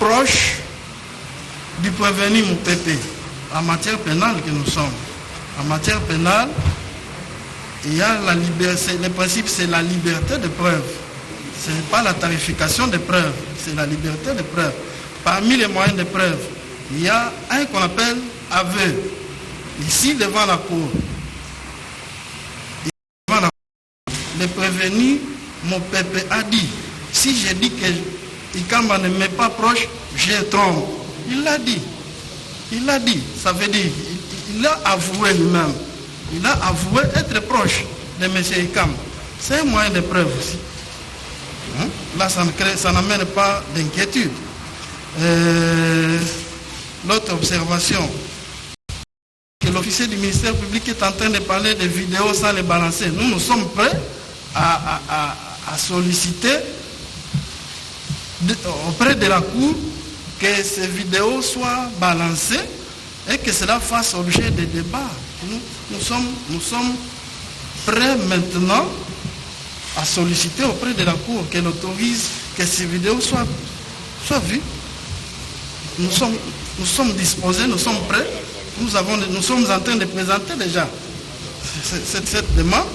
proche du prévenu Moupepe. En matière pénale que nous sommes. En matière pénale, il y a la liberté. Le principe, c'est la liberté de preuve. Ce n'est pas la tarification de preuve, c'est la liberté de preuve. Parmi les moyens de preuve, il y a un qu'on appelle aveu. Ici, devant la cour. Le prévenu, mon pépé a dit, si je dis que Ikamba ne m'est pas proche, je trompe. Il l'a dit. Il l'a dit. Ça veut dire, il a avoué lui-même. Il a avoué être proche de M. Ikamba. C'est un moyen de preuve aussi. Là, ça n'amène pas d'inquiétude. L'autre observation, que l'officier du ministère public est en train de parler de vidéos sans les balancer. Nous sommes prêts à solliciter auprès de la cour que ces vidéos soient balancées et que cela fasse objet de débat. Nous sommes prêts maintenant à solliciter auprès de la Cour qu'elle autorise que ces vidéos soient vues. Nous sommes disposés, nous sommes prêts. Nous sommes en train de présenter déjà cette demande.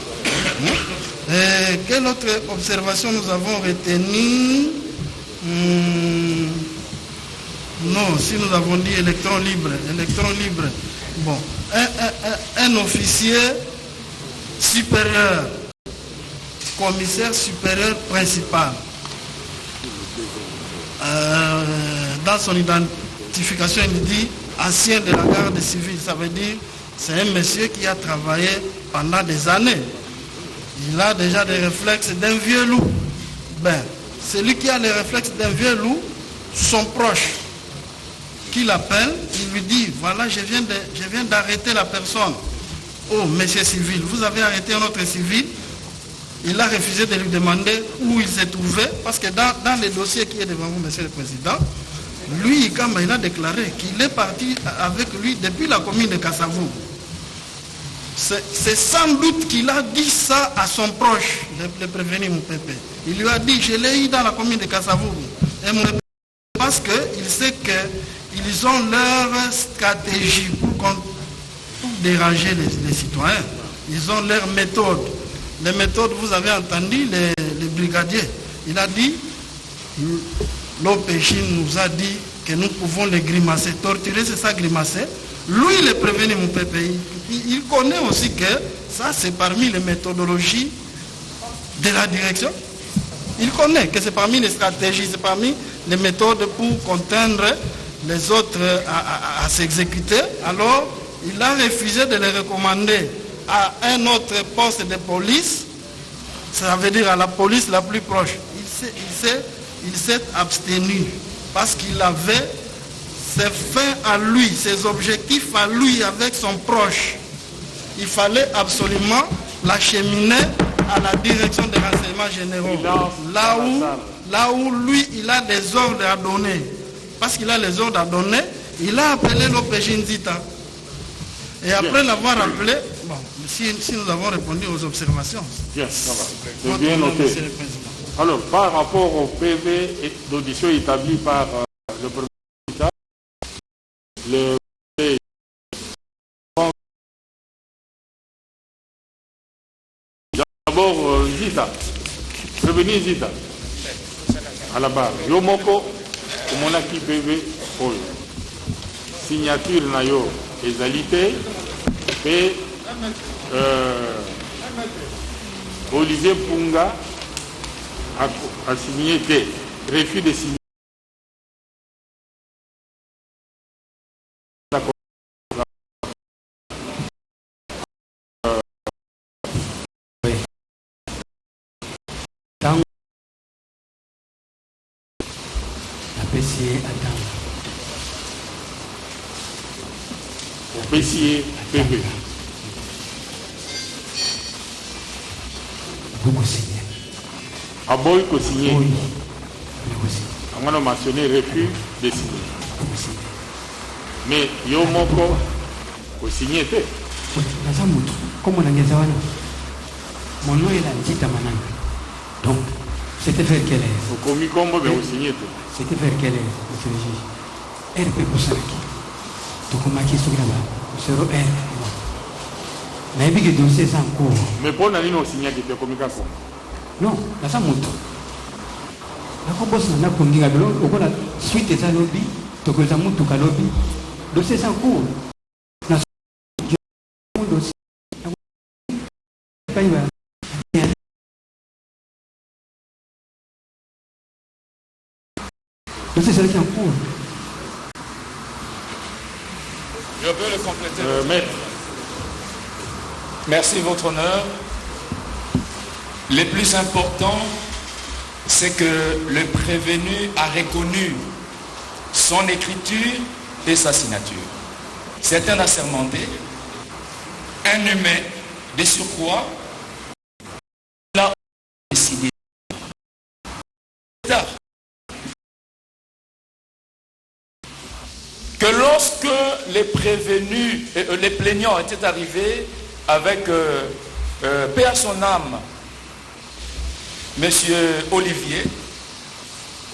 Et quelle autre observation nous avons retenue? Non, si nous avons dit électron libre. Bon, un officier supérieur, commissaire supérieur principal, dans son identification, il dit ancien de la garde civile. Ça veut dire c'est un monsieur qui a travaillé pendant des années. Il a déjà des réflexes d'un vieux loup. Ben, celui qui a les réflexes d'un vieux loup, son proche, qui l'appelle, il lui dit, voilà, je viens d'arrêter la personne. Oh, monsieur civil, vous avez arrêté un autre civil. Il a refusé de lui demander où il s'est trouvé, parce que dans le dossier qui est devant vous, monsieur le président, lui, quand il a déclaré qu'il est parti avec lui depuis la commune de Kassavou. C'est sans doute qu'il a dit ça à son proche, le prévenu Moupépé. Il lui a dit, je l'ai eu dans la commune de Kassavou. Et Moupépé, parce qu'il sait qu'ils ont leur stratégie pour déranger les citoyens. Ils ont leur méthode. Les méthodes, vous avez entendu, les brigadiers. Il a dit, l'OPJ nous a dit que nous pouvons les grimacer. Torturer, c'est ça, grimacer. Lui, le prévenu Moupépé, il connaît aussi que ça, c'est parmi les méthodologies de la direction. Il connaît que c'est parmi les stratégies, c'est parmi les méthodes pour contraindre les autres à s'exécuter. Alors, il a refusé de les recommander à un autre poste de police, ça veut dire à la police la plus proche. Il s'est abstenu parce qu'il avait ses fins à lui, ses objectifs à lui avec son proche. Il fallait absolument l'acheminer à la direction des renseignements généraux. Là où lui, il a des ordres à donner. Parce qu'il a les ordres à donner, il a appelé l'OPJ Nzita. Et après l'avoir appelé, bon, si nous avons répondu aux observations. Bien, ça va. C'est bien noté. Alors, par rapport au PV d'audition établi par le premier d'État, le d'abord Zita, prévenir Zita, à la barre. Yomoko, Monaki PV, signature Nayo, égalité, et Olivier Punga a signé des refus de signer. Pessier PV. Beaucoup signé. À Boy co-signé. On a mentionné refus de signer. Mais Yomoko co-signé. Comme on a dit, mon nom est la Nzita Mananga. Donc, c'était vers quelle heure? Au commis combo, mais au signé. C'était vers quelle heure, monsieur le juge? RP Poussaraki. Donc, on m'a dit sur là-bas. Mais il dossier sans cours. Mais pour n'aller au signé qui était commis comme non, là ça monte. La compost n'a pas dit à l'eau, au la suite des lobby, donc les amours tout à lobby. Dossier sans cours. Dossier c'est en cours. Je peux le compléter. Maître. Merci, votre honneur. Le plus important, c'est que le prévenu a reconnu son écriture et sa signature. C'est un assermenté, un humain de surcroît. Il a décidé. que lorsque les prévenus, les plaignants étaient arrivés avec paix à son âme, Monsieur Olivier,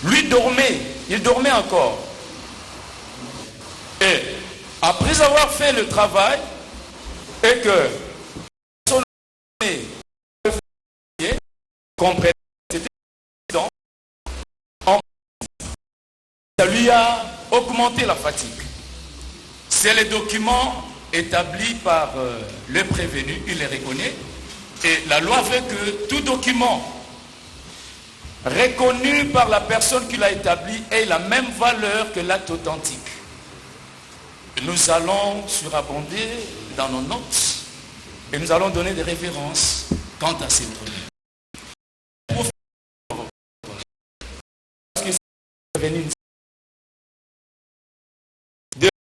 lui dormait, il dormait encore. Et après avoir fait le travail, et que son comprenait c'était évident, ça lui a augmenté la fatigue. C'est les documents établis par le prévenu, il les reconnaît, et la loi veut que tout document reconnu par la personne qui l'a établi ait la même valeur que l'acte authentique. Nous allons surabonder dans nos notes et nous allons donner des références quant à ces données.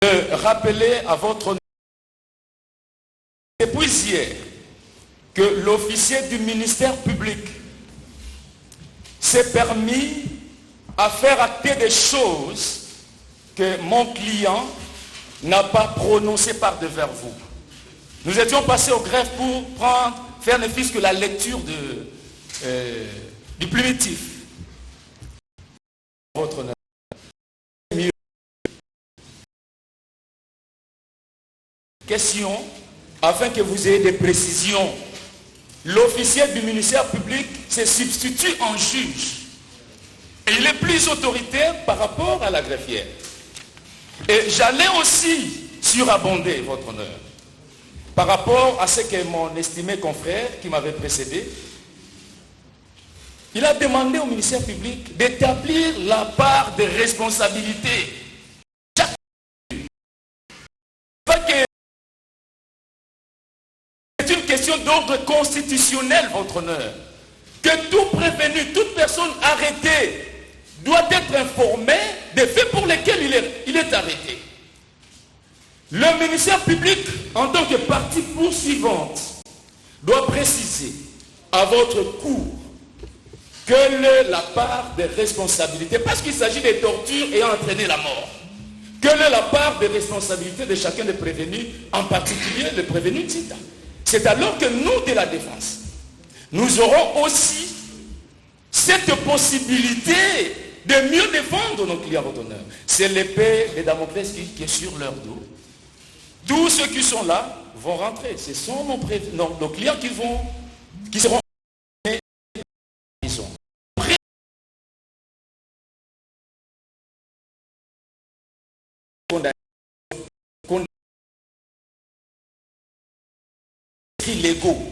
De rappeler à votre depuis hier que l'officier du ministère public s'est permis à faire acter des choses que mon client n'a pas prononcées par devers vous. Nous étions passés au greffe pour faire ne fût-ce que la lecture du plumitif. Votre honneur. Question, afin que vous ayez des précisions. L'officier du ministère public se substitue en juge. Et il est plus autoritaire par rapport à la greffière. Et j'allais aussi surabonder, votre honneur, par rapport à ce que mon estimé confrère qui m'avait précédé, il a demandé au ministère public d'établir la part de responsabilité. C'est une question d'ordre constitutionnel, votre honneur, que tout prévenu, toute personne arrêtée doit être informé des faits pour lesquels il est arrêté. Le ministère public, en tant que partie poursuivante, doit préciser à votre cour quelle est la part des responsabilités, parce qu'il s'agit des tortures ayant entraîné la mort. Quelle est la part des responsabilités de chacun des prévenus, en particulier le prévenu Tita. C'est alors que nous, de la défense, nous aurons aussi cette possibilité de mieux défendre nos clients, votre honneur. C'est l'épée de Damoclès qui est sur leur dos. Tous ceux qui sont là vont rentrer. Ce sont nos clients qui seront en prison. Légaux.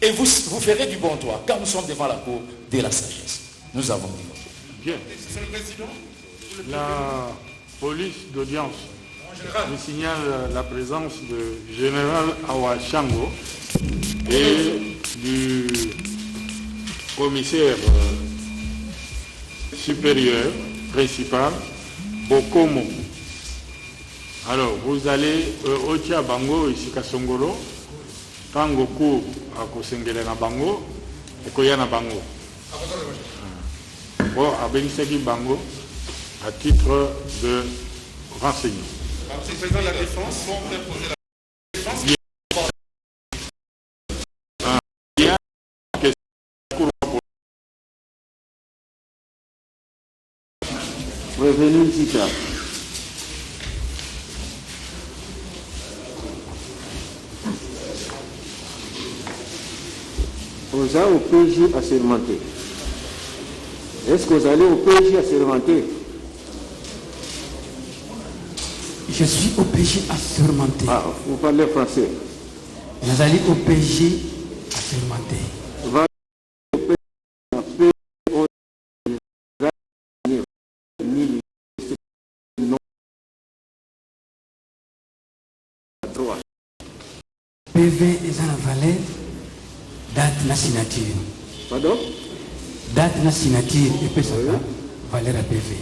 Et vous ferez du bon droit, car nous sommes devant la cour de la sagesse. Nous avons dit. Bien. La police d'audience nous signale la présence du général Awa Chango et du commissaire supérieur principal Bokomo. Alors, vous allez au Tia Bango et Sikasongoro, Tangoku à Kosengele na Bango et Koyana Bango. Bon, à Beniseki Bango, à titre de renseignement. Monsieur le Président de la Défense, on peut poser la défense. Prévenu Zika. Vous allez au PJ assermenté. Est-ce que vous allez au PJ assermenté? Je suis au PJ assermenté. Ah, vous parlez français. Nous allons au PJ assermenté. PV est en valeur, date la signature. Pardon? Date la signature et puis ça va valeur à PV.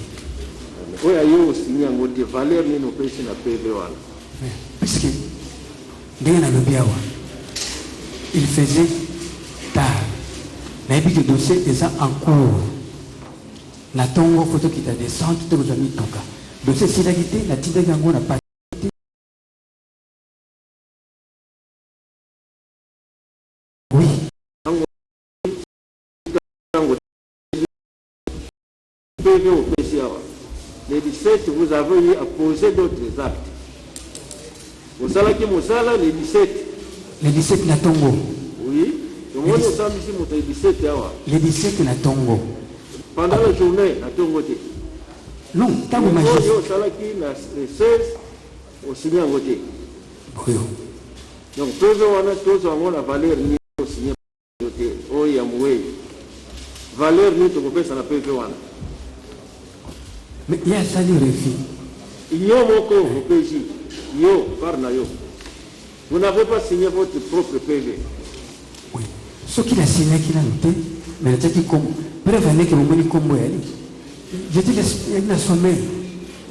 Oui, il y a aussi une valeur qui nous pèse la PV. Parce que, il faisait tard. Mais puis le dossier est en cours. Natongo photo qui t'a descendu, tout le monde toka. dossier sécurité la tinde yango na pas oui les 17 vous avez eu à poser d'autres actes. Vous savez qui Moussala les 17. Les 17 na Tongo. Oui. Les 17 na Tongo. Pendant la journée à Tongo. Non, quand vous mangez. Les 16 au signé en côté. Donc, peu de gens la valeur ni au signé en côté. Oh, yamoué. Valeur ni au côté, ça n'a pas été. Mais il y a ça les refus. Il y a mon corps au PJ. Yo, Parnayo. Vous n'avez pas signé votre propre PV. Oui. Ce qu'il a signé, qu'il a noté, mais il a dit comme. Prévenez que vous m'avez comme elle. Je dis qu'il a sommeil.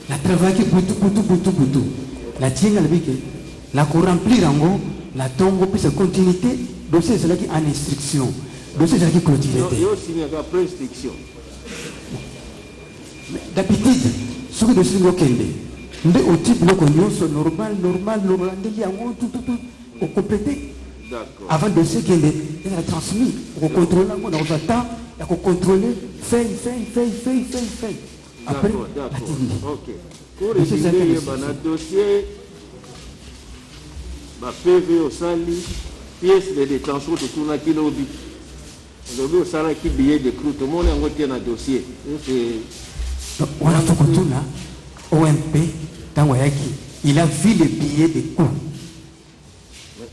La travail qui boutou. La tienne, elle dit que la cour remplir en gros, la tombe, puis sa continuité, dossier c'est là qui en instruction. Dossier c'est là qui clôture. Yo, signé après instruction. D'habitude, ce que dossier nous kende. Ndé au type le condition normal, ndé yango tout au compléter. D'accord. Avant de ce qu'il a transmis, pour contrôler, on a temps, il faut contrôler, fait. Après, d'accord. Ok. Pour résumer, il y a un dossier, ma PV au Sali, pièce de détention de tout le kilobi. Aujourd'hui, au Sali, qui billet de crue, tout le monde a un dossier. On a tout contourné, OMP, il a vu les billets de coups.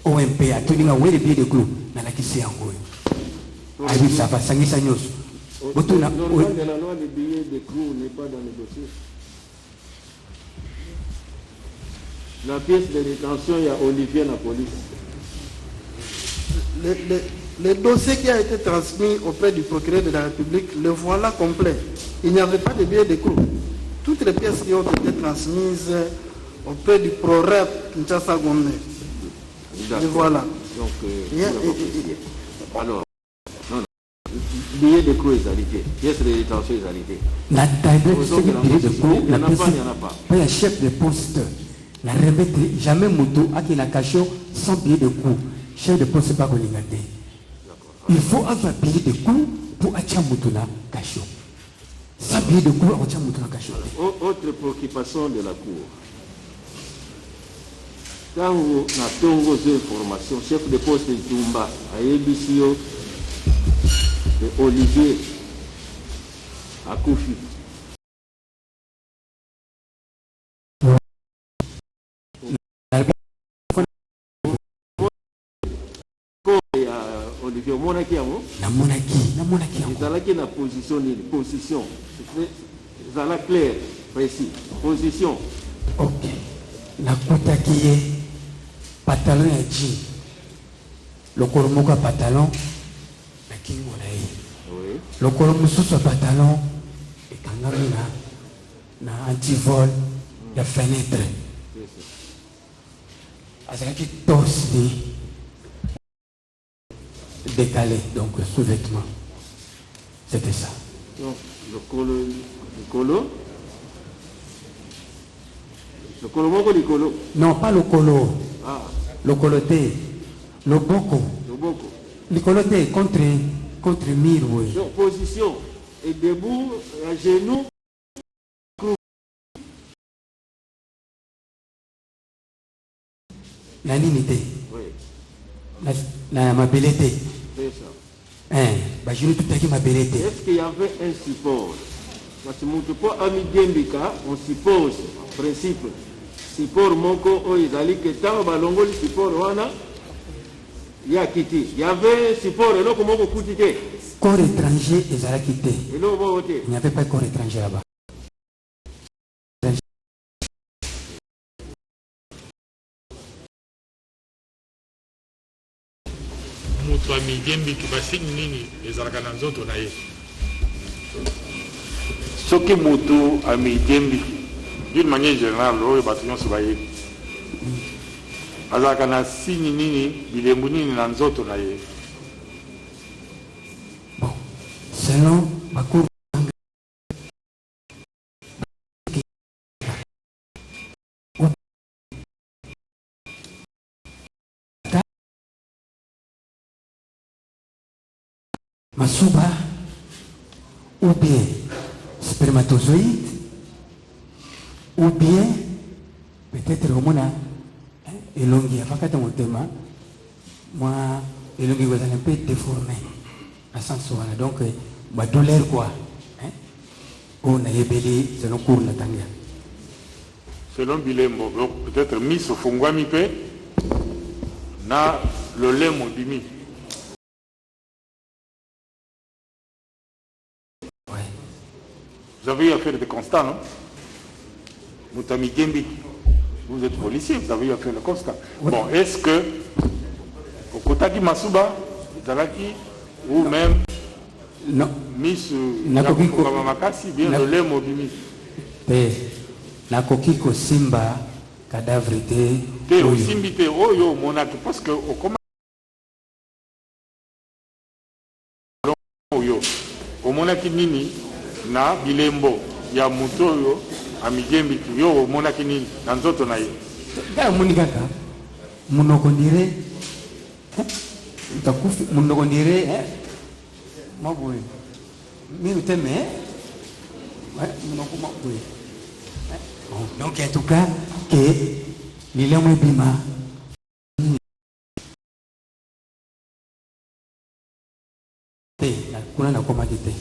OMP a tenu à les billets de clous dans la question en gros. Ah oui, ça va, ça n'y est. Normalement, la loi des billets de clous n'est pas dans le dossier. La pièce de détention, il y a Olivier, la police. Le dossier qui a été transmis auprès du procureur de la République, le voilà complet. Il n'y avait pas de billets de clous. Toutes les pièces qui ont été transmises auprès du ProRep Kinshasa Gombe. Et voilà. Donc, alors, billet de clous est arrêté. Pièce de détention est arrêtée. La tablette, c'est le billet de clous. Il n'y en a pas, il n'y en a pas. Pas un chef de poste. La remettre jamais moto à qui la cachot sans billet de clous. Chef de poste, c'est pas qu'on l'ingate. Il faut avoir billet de clous pour acheter moto là, cachot. Sans billet de clous, on tient moto là, cachot. Autre préoccupation de la Cour. Quand vous avez vos informations, chef de poste de Tumba, à Ebisio, de Olivier, à Koufi. Olivier, Monaki, la Monaki. Ils allaient dans position. Ils allaient clair, précis. Position. Ok. La kota qui est pantalon et jean. Le koromoka pantalon, la king oui. Le koromoka pantalon, et quand on a anti-vol, il y a fenêtre. C'est qui torse décalé, donc sous-vêtement. C'était ça. Donc, le colo. Le colo. Non, pas le colo. Ah. Le coloté. Le boko. Le coloté contre mire, oui. Donc, position. Et debout, à genoux. La limité. Oui. La mobilité. C'est ça. Je ne tout à ma belité. Est-ce qu'il y avait un support? Parce que mon support on suppose, en principe, support moko oizali que tant balongo le support wana ya kiti. Il y avait un support et là comment vous coûtez? Corps étranger et zala quitté. Et là vous votez. Il n'y avait pas de corps étranger là-bas. Mutu amidembi kibasini nini ezalaka na nzoto na ye. Soki mutu amidembi d'une manière générale oyo bato nyonso bayebi azalaka na sini nini bilembu nini na nzoto na ye. Bon, selon ma cour Masuba ou bien spermatozoïde ou bien peut-être homona elongi afakata motema moi elongi vous un peu déformé à sens voilà donc ba douleur quoi on a yebeli selon cours la tanga selon Bilembo peut-être mis au fungwami pe na le lemo dimi. Vous avez eu à faire des constats, non? Moutami Gembi, vous êtes policier, vous avez eu à faire le constat. Oui. Bon, est-ce que, au Kotaki Masuba, Zalaki, ou même, non, Miss Makasi, bien le lait mobili? Nakokiko Simba, cadavre de. Te, Simbi, te, Oyo, Monaki, parce que, au comment. Oyo, au Monaki Nini, na bilembo ya mutoyo amigembi yo monaki nini na nzoto na ye da muni kaka munoko ndire utakufi munoko ndire mabwe mimi teme munoko mabwe donc en tout cas que lilemo bima te na kuna na koma kite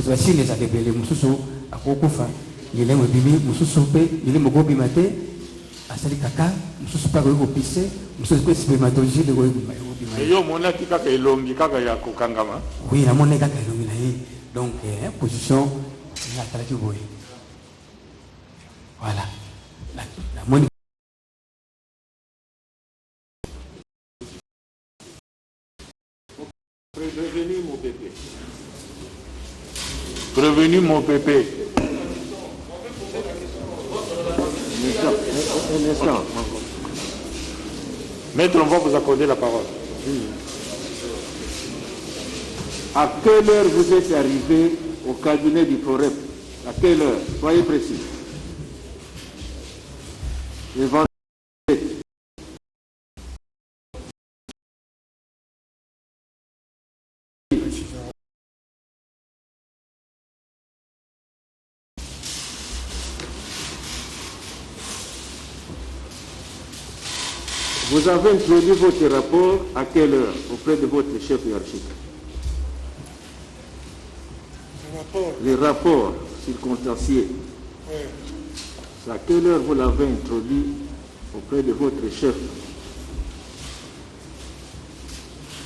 kwa sile za debele mususu akokufa yele mbibi mususu pe yele mogobi mate asali kaka mususu pa ko pise mususu ko spermatozoïde de ko bima yo mona kaka elongi kaka ya kokangama oui na mona kaka elongi na ye donc position la taraki boy voilà la moni prévenu mon bébé. Prévenu mon pépé. Un instant. Maître, on va vous accorder la parole. À quelle heure vous êtes arrivé au cabinet du FOREP? À quelle heure? Soyez précis. Le vendredi. Vous avez introduit votre rapport à quelle heure auprès de votre chef hiérarchique? Le rapport circonstancié. Oui. À quelle heure vous l'avez introduit auprès de votre chef?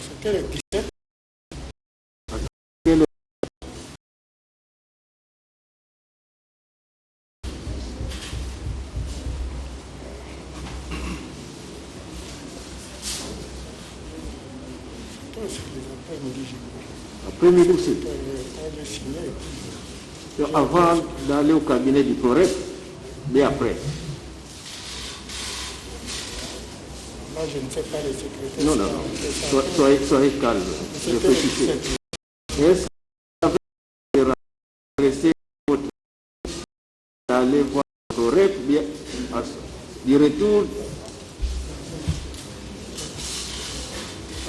C'était le 17. À quelle heure? Après-midi aussi. Avant d'aller au cabinet du FOREP, mais après. Là, je ne sais pas les secrétaires. Non, non. Soyez calme. Réfléchissez. Est-ce que vous avez adressé votre d'aller voir le FOREP, bien, du retour,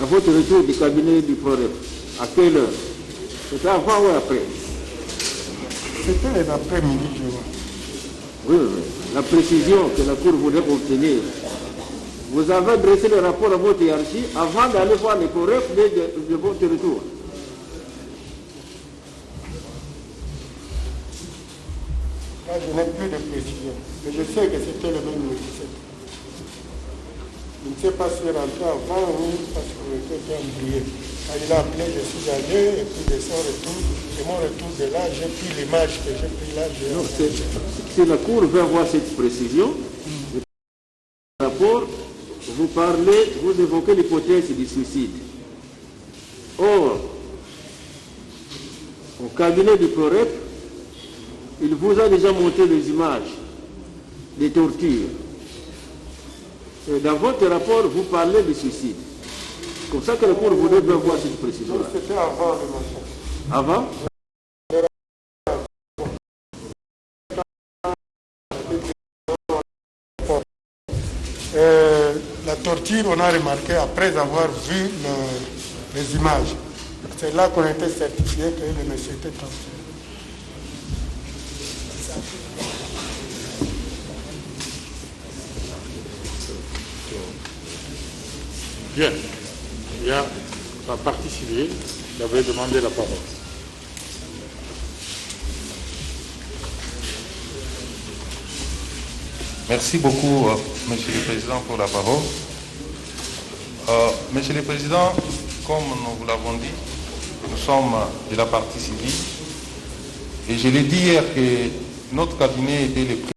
à votre retour du cabinet du FOREP? À quelle heure? C'était avant ou après? C'était l'après-midi, je vois. Oui, oui. La précision que la Cour voudrait obtenir. Vous avez dressé le rapport à votre hiérarchie avant d'aller voir les FOREP de votre retour. Là, je n'ai plus de précision. Mais je sais que c'était le même 17. Je ne sais pas si rentré avant ou parce que j'étais embrouillé. Il a appelé, je suis allé, et puis de son retour, et mon retour de là, j'ai pris l'image que j'ai pris là. Si la Cour veut avoir cette précision, le rapport, vous parlez, vous évoquez l'hypothèse du suicide. Or, au cabinet du FOREP, il vous a déjà montré les images des tortures. Et dans votre rapport, vous parlez de suicide. Comme ça que le cours voudrait bien voir cette précision. C'était avant le matin. Avant? La torture, on a remarqué après avoir vu les images. C'est là qu'on a été certifié que le monsieur était transféré. Bien. Il y a la partie civile qui avait demandé la parole. Merci beaucoup, Monsieur le Président, pour la parole. Monsieur le Président, comme nous vous l'avons dit, nous sommes de la partie civile. Et je l'ai dit hier que notre cabinet était le plus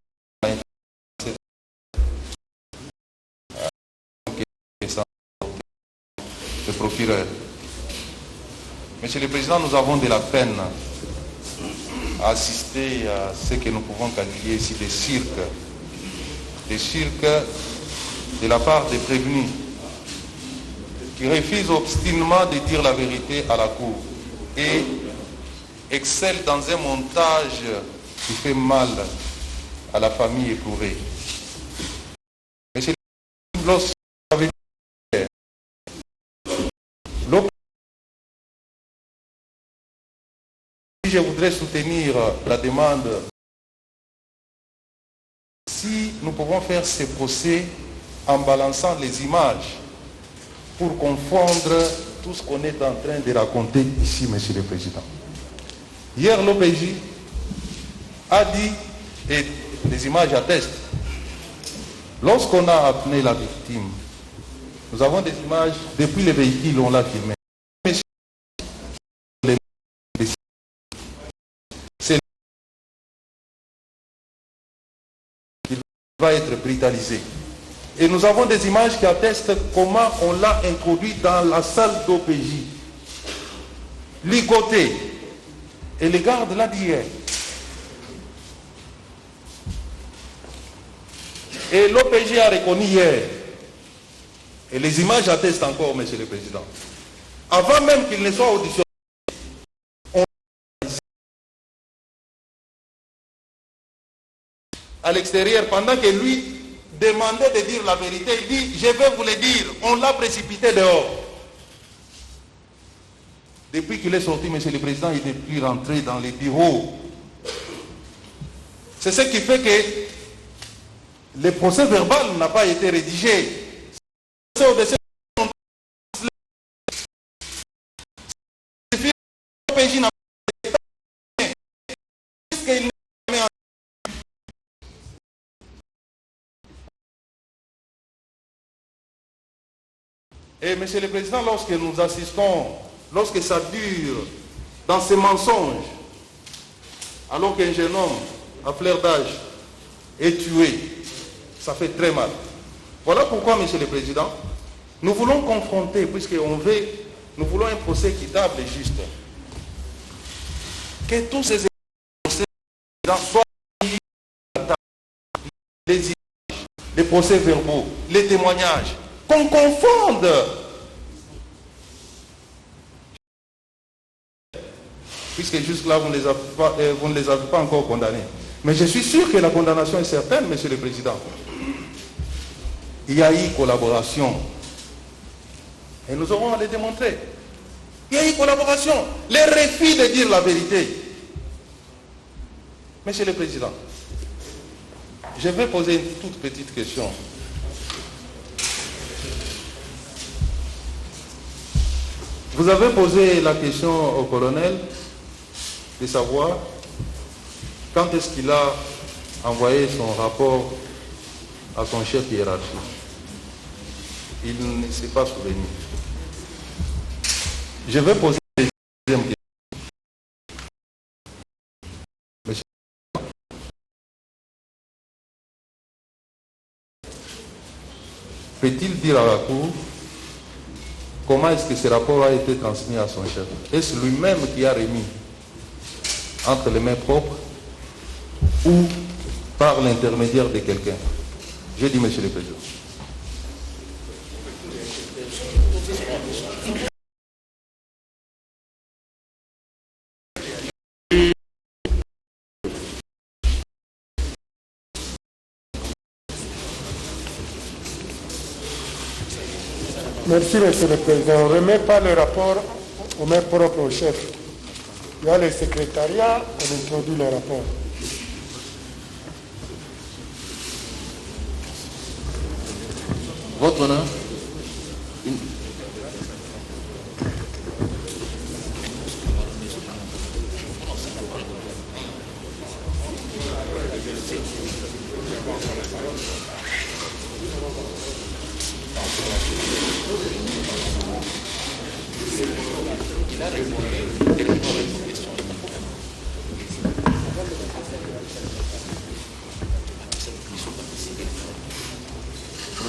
de procureur. Monsieur le Président, nous avons de la peine à assister à ce que nous pouvons qualifier ici de cirque. Des cirques de la part des prévenus qui refusent obstinément de dire la vérité à la cour et excellent dans un montage qui fait mal à la famille éprouvée. Monsieur le Président, je voudrais soutenir la demande. Si nous pouvons faire ces procès en balançant les images pour confondre tout ce qu'on est en train de raconter ici, Monsieur le Président. Hier, l'OPJ a dit, et les images attestent, lorsqu'on a appelé la victime, nous avons des images, depuis les véhicules, on l'a filmé. Va être brutalisé. Et nous avons des images qui attestent comment on l'a introduit dans la salle d'OPJ. Ligoté. Et les gardes l'a dit hier. Et l'OPJ a reconnu hier. Et les images attestent encore, Monsieur le Président. Avant même qu'il ne soit auditionné, à l'extérieur, pendant que lui demandait de dire la vérité, il dit, je vais vous le dire, on l'a précipité dehors. Depuis qu'il est sorti, Monsieur le Président, il n'est plus rentré dans les bureaux. C'est ce qui fait que le procès verbal n'a pas été rédigé. Et Monsieur le Président, lorsque nous assistons, lorsque ça dure dans ces mensonges, alors qu'un jeune homme à fleur d'âge est tué, ça fait très mal. Voilà pourquoi, Monsieur le Président, nous voulons confronter, nous voulons un procès équitable et juste. Que tous ces procès soient les images, les procès verbaux, les témoignages, qu'on confonde. Puisque jusque-là, vous ne les avez pas encore condamnés. Mais je suis sûr que la condamnation est certaine, Monsieur le Président. Il y a eu collaboration. Et nous aurons à les démontrer. Il y a eu collaboration. Les refus de dire la vérité. Monsieur le Président, je vais poser une toute petite question. Vous avez posé la question au colonel de savoir quand est-ce qu'il a envoyé son rapport à son chef hiérarchique. Il ne s'est pas souvenu. Je vais poser la deuxième question. Monsieur, peut-il dire à la Cour comment est-ce que ce rapport a été transmis à son chef? Est-ce lui-même qui a remis entre les mains propres ou par l'intermédiaire de quelqu'un? J'ai dit, Monsieur le Président. Merci, Monsieur le Président. On ne remet pas le rapport on met propre au chef. Il y a le secrétariat, on introduit le rapport. Votre honneur.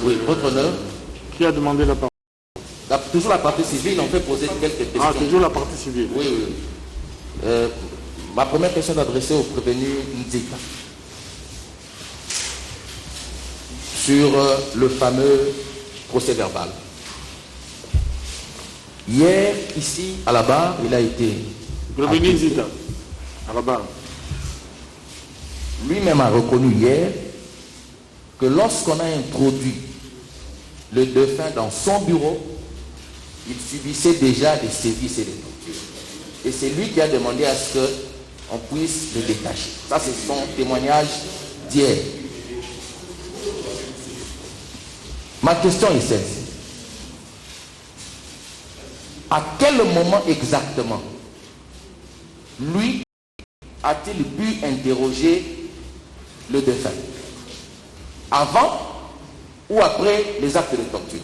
Oui, votre honneur. Qui a demandé la parole? Toujours la partie civile, on peut poser quelques questions. Ah, toujours la partie civile. Oui, oui. Ma première question est adressée au prévenu Nzika. Sur le fameux procès verbal. Hier, ici, à la barre, il a été... Prévenu Nzika, à la barre. Lui-même a reconnu hier que lorsqu'on a introduit le défunt dans son bureau, il subissait déjà des sévices et des tortures. Et c'est lui qui a demandé à ce qu'on puisse le détacher. Ça, c'est son témoignage d'hier. Ma question est celle-ci. À quel moment exactement, lui, a-t-il pu interroger le défunt? Avant ou après les actes de torture?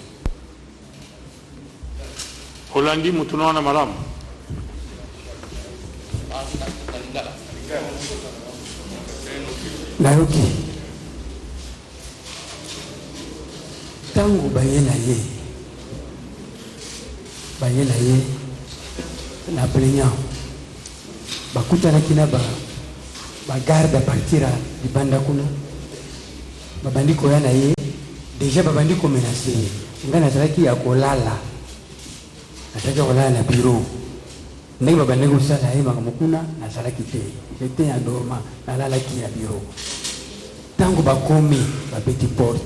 Holandi Mutunaona Malam. Nayoki. Tango bayena ye na plaignant bakutana kina ba garde à partir du banda kuna babandi koya na ye déjà babandi ko menacer ngana zalaki ya kolala nataka kolala na bureau ndenge babandi ko sala ye makamukuna na zalaki te j'étais en dormant na lala ki ya bureau tango bakomi ba petit porte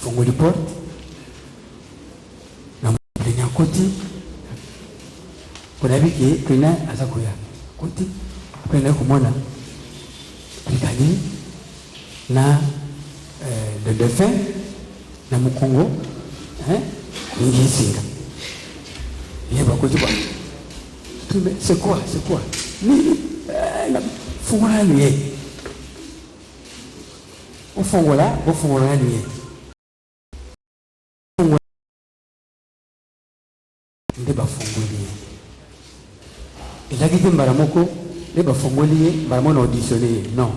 fongoli porte na plaignant koti kuna biki plaignant azakoya koti plaignant komona Italie na le défunt na Mukongo Ngisinga. C'est quoi? Fongola lui. Au fongola lui. Ndeba fongoli. Il a dit Mbaramoko, ndeba fongoli, Mbaramona auditionné. Non.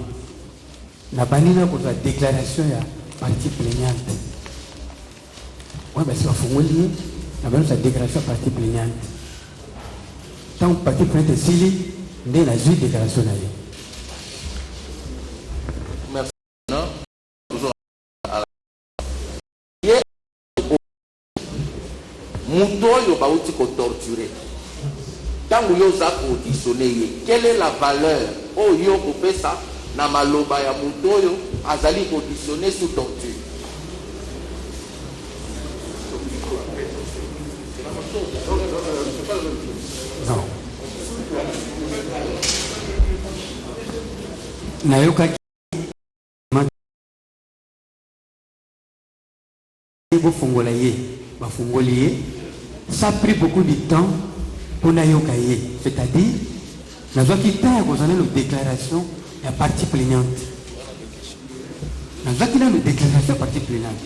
La banine pour la déclaration ya partie plaignante. Oui, mais c'est pas fongoli, la banine sa déclaration partie plaignante. Tant que partie plaignante sili, ndé la juge déclaration na ye. Merci. Non, toujours à la... Hier, Moutoyo bauti ko torturé. Tant que yo za auditionné, quelle est la valeur? Oh yo ko fait ça. Na maloba ya Mutoyo azali auditionné sous torture. Non. Nayoka ça a pris beaucoup de temps pour Nayoka. C'est-à-dire, nous avons quitté une déclaration. La partie plaignante. Nous avons une déclaration partie plaignante.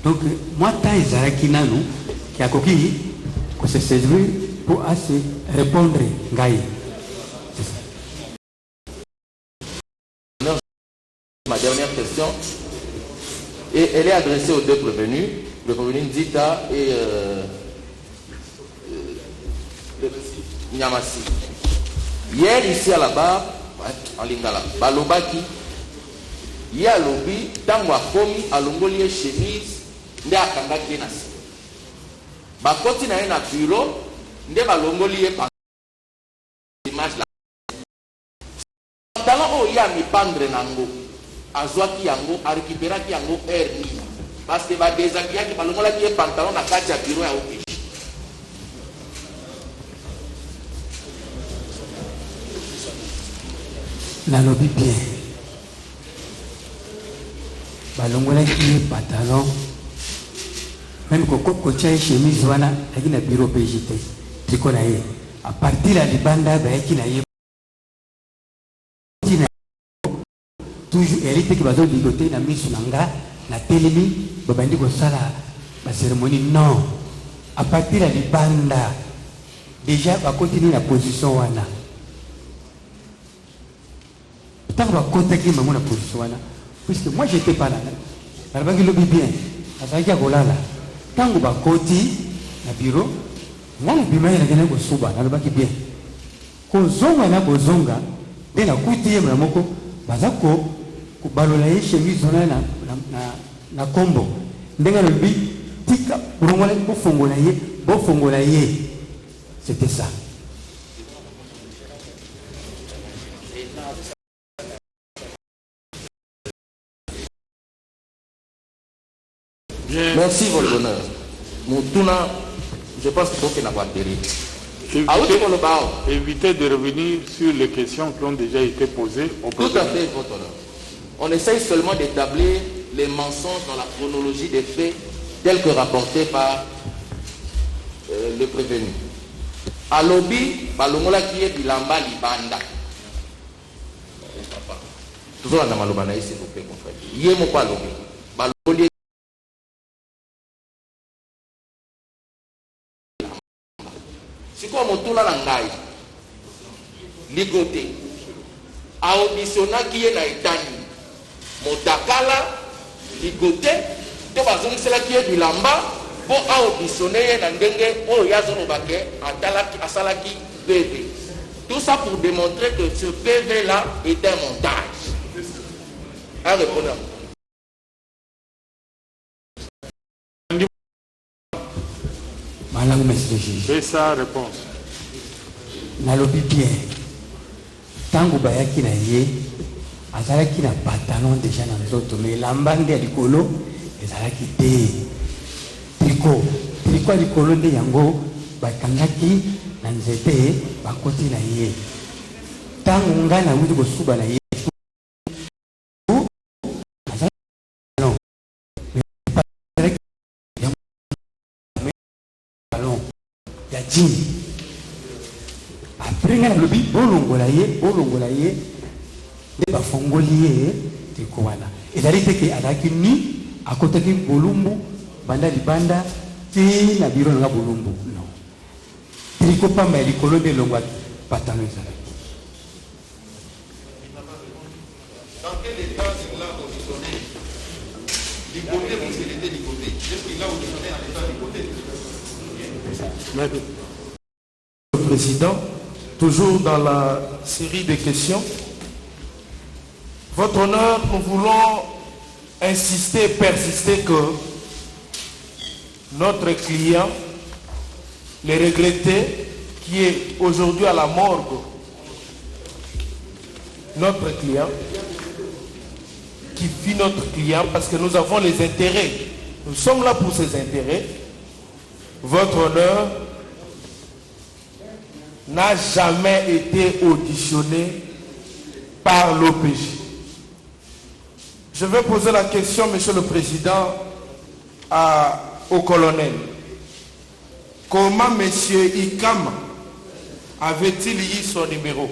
Donc, moi, Taïzara Kinano, qui a coquille, que c'est servi pour assez répondre. Gaï. Ma dernière question, et elle est adressée aux deux prévenus, le prévenu Nzita et Nyamasi. Hier, ici à la barre, en lingala balobaki ya lobi tango akomi alongoli chemise nde akangaki na se bakoti na ye na bureau nde balongoli ye image la pantalon oyo ya mipandre nango azwaki yango arécupéraki yango air nini parce que badéshabillaki balongolaki ye pantalon na kati ya bureau ya opiche nalobi bien balongolaki pantalon même kotia chemise wana aki na bureau PJT triko na ye à partir ya libanda bayaki na ye toujours hérité ki bazoligote na miso na nga na telemi babandi kosala bacérémonie non à partir ya libanda déjà bakontinue na position wana ntango bakotaki bango na position wana puisque moi j'étais pas là nalobaki lobi bien azalaki ya kolala ntango bakoti na bureau nga na bima ye nakende kosuba nalobaki bien kozonga na kozonga nde nakuti ye mbala moko baza kobalola ye chemise wana na kombo ndenge nalobi tika bolongola bofongola ye c'était ça. Merci, votre honneur. Moutuna, je pense qu'il faut qu'il n'a pas de Évitez de revenir sur les questions qui ont déjà été posées. Tout à fait, votre honneur. On essaye seulement d'établir les mensonges dans la chronologie des faits tels que rapportés par le prévenu. À lobby, balongola qui est bilamba libanda. Toujours dans malobana s'il vous plaît, mon frère. Yémo pas lobby. Baloli. Si quoi mon tour là l'angaï. Ligoté. A auditionna qui est na itani. Motakala. Ligoté. Te bazong c'est là qui est bilamba. Pour auditionner Nandenge, oh Yazono Baké, Asalaki PV. Tout ça pour démontrer que ce PV-là est un montage. Un répondant. Madame, monsieur le juge. C'est sa réponse. Nalobi bien. Tango bayaki na ye, azalaki na pantalon déjà na nzoto, mais lambande ya likolo, ezalaki te. Triko likolo nde yango bakangaki na nzete bakoti na ye ntango ngai nawuti kosuba na ye ya jini apres ngai nalobi bolongola ye nde bafongoli ye triko wana ezali teke azalaki ni akotaki bolumbu banda libanda ti na biro na bolumbu non triko pamba ya likolo nde elongwaki pantalon ezalaki. Dans quel état il l'a auditionné? Ligoté, vous il était ligoté. Est-ce qu'il l'a auditionné en état ligoté? Le président, toujours dans la série de questions, votre honneur, nous voulons insister, persister que notre client, le regretté, qui est aujourd'hui à la morgue, notre client, qui vit notre client, parce que nous avons les intérêts, nous sommes là pour ces intérêts, votre honneur n'a jamais été auditionné par l'OPJ. Je vais poser la question, Monsieur le Président, au colonel. Comment M. Ikama avait-il eu son numéro?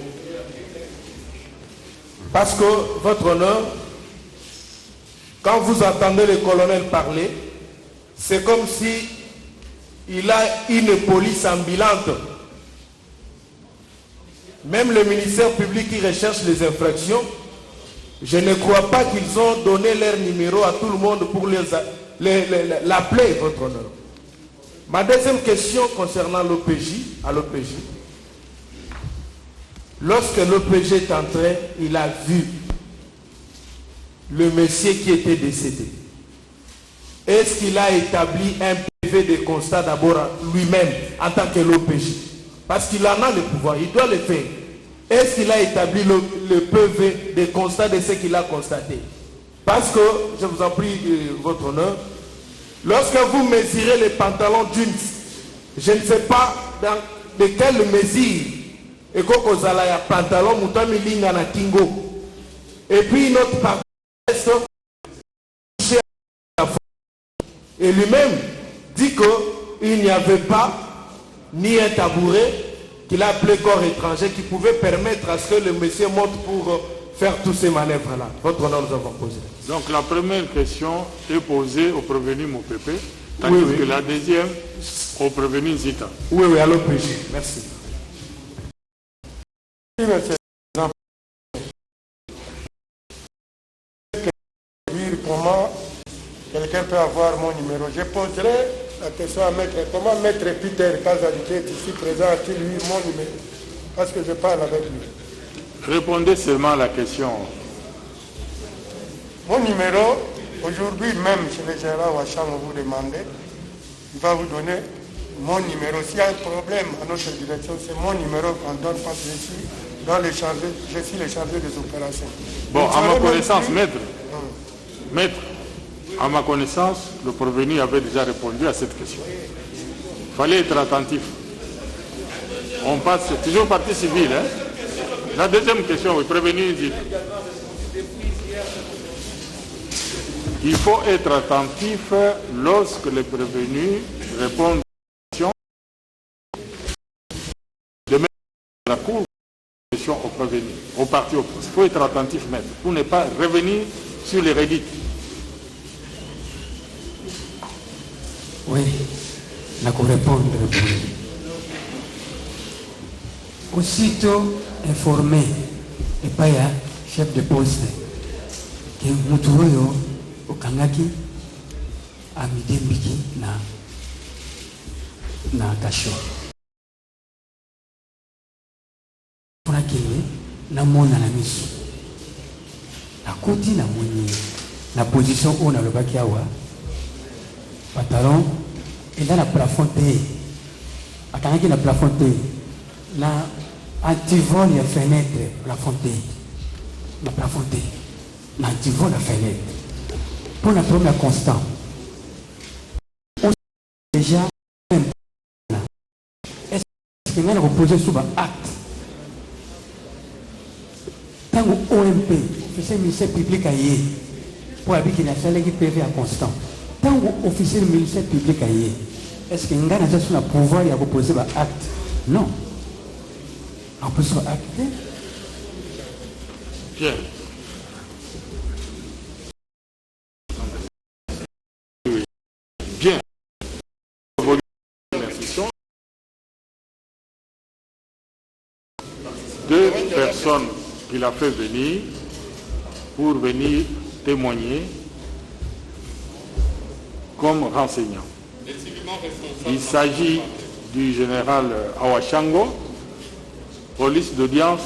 Parce que, votre honneur, quand vous entendez le colonel parler, c'est comme si il a une police ambulante. Même le ministère public qui recherche les infractions, je ne crois pas qu'ils ont donné leur numéro à tout le monde pour l'appeler, votre honneur. Ma deuxième question concernant l'OPJ, à l'OPJ. Lorsque l'OPJ est entré, il a vu le monsieur qui était décédé. Est-ce qu'il a établi un PV de constat d'abord lui-même en tant que l'OPJ? Parce qu'il en a le pouvoir, il doit le faire. Est-ce qu'il a établi le PV de constat de ce qu'il a constaté? Parce que, je vous en prie, votre honneur, lorsque vous mesurez les pantalons d'une, je ne sais pas de quelle mesure, et que vous avez un pantalon, vous avez un kingo. Et puis notre parti et lui-même dit qu'il n'y avait pas ni un tabouret qu'il a appelé corps étranger qui pouvait permettre à ce que le monsieur monte pour faire tous ces manœuvres-là. Votre honneur, nous avons posé. Donc la première question est posée au prévenu Mopepe, tandis que la deuxième au prévenu Zita. Oui, oui, allô, merci. Oui, monsieur. Comment quelqu'un peut avoir mon numéro? Je poserai la question à maître. Comment maître Peter Kazadi qui est ici présent a-t-il eu mon numéro? Parce que je parle avec lui. Répondez seulement à la question. Mon numéro, aujourd'hui même, chez le gérant Wacham, vous demandez, il va vous donner mon numéro. S'il y a un problème à notre direction, c'est mon numéro qu'on donne parce que je suis le chargé des opérations. Bon, à ma connaissance, maître, à ma connaissance, le prévenu avait déjà répondu à cette question. Il fallait être attentif. On passe, c'est toujours partie civile. Hein? La deuxième question, oui, prévenu dit. Il faut être attentif lorsque le prévenu répond à la question de mettre la cour au prévenu, au parti opposé. Il faut être attentif, maître, pour ne pas revenir sur les rédits. Oui, je vais répondre. Aussitôt informé, et pas ya chef de poste, que Moutouro au Kangaki a mis des biki na Kacho. Pour qu'il na mona na misu. Na koti na moni na position où na le bakiawa. Pantalon et là la plafonté. A Kangaki na plafonté. La antivol ya fenêtre plafonté. La plafonté. L'antivol la fenêtre. Pour la première constante. On déjà est-ce que nous avons reposé sur un acte? Tant que OMP, officier du ministère public a yé, pour habiter qu'il y a un qui PV à constant. Tant que officier du ministère public a yé, est-ce que nous avons un pouvoir de reposer un acte? Non. On peut se acter. Bien. Bien. Deux personnes qu'il a fait venir pour venir témoigner comme renseignants. Il s'agit du général Awashango, police d'audience.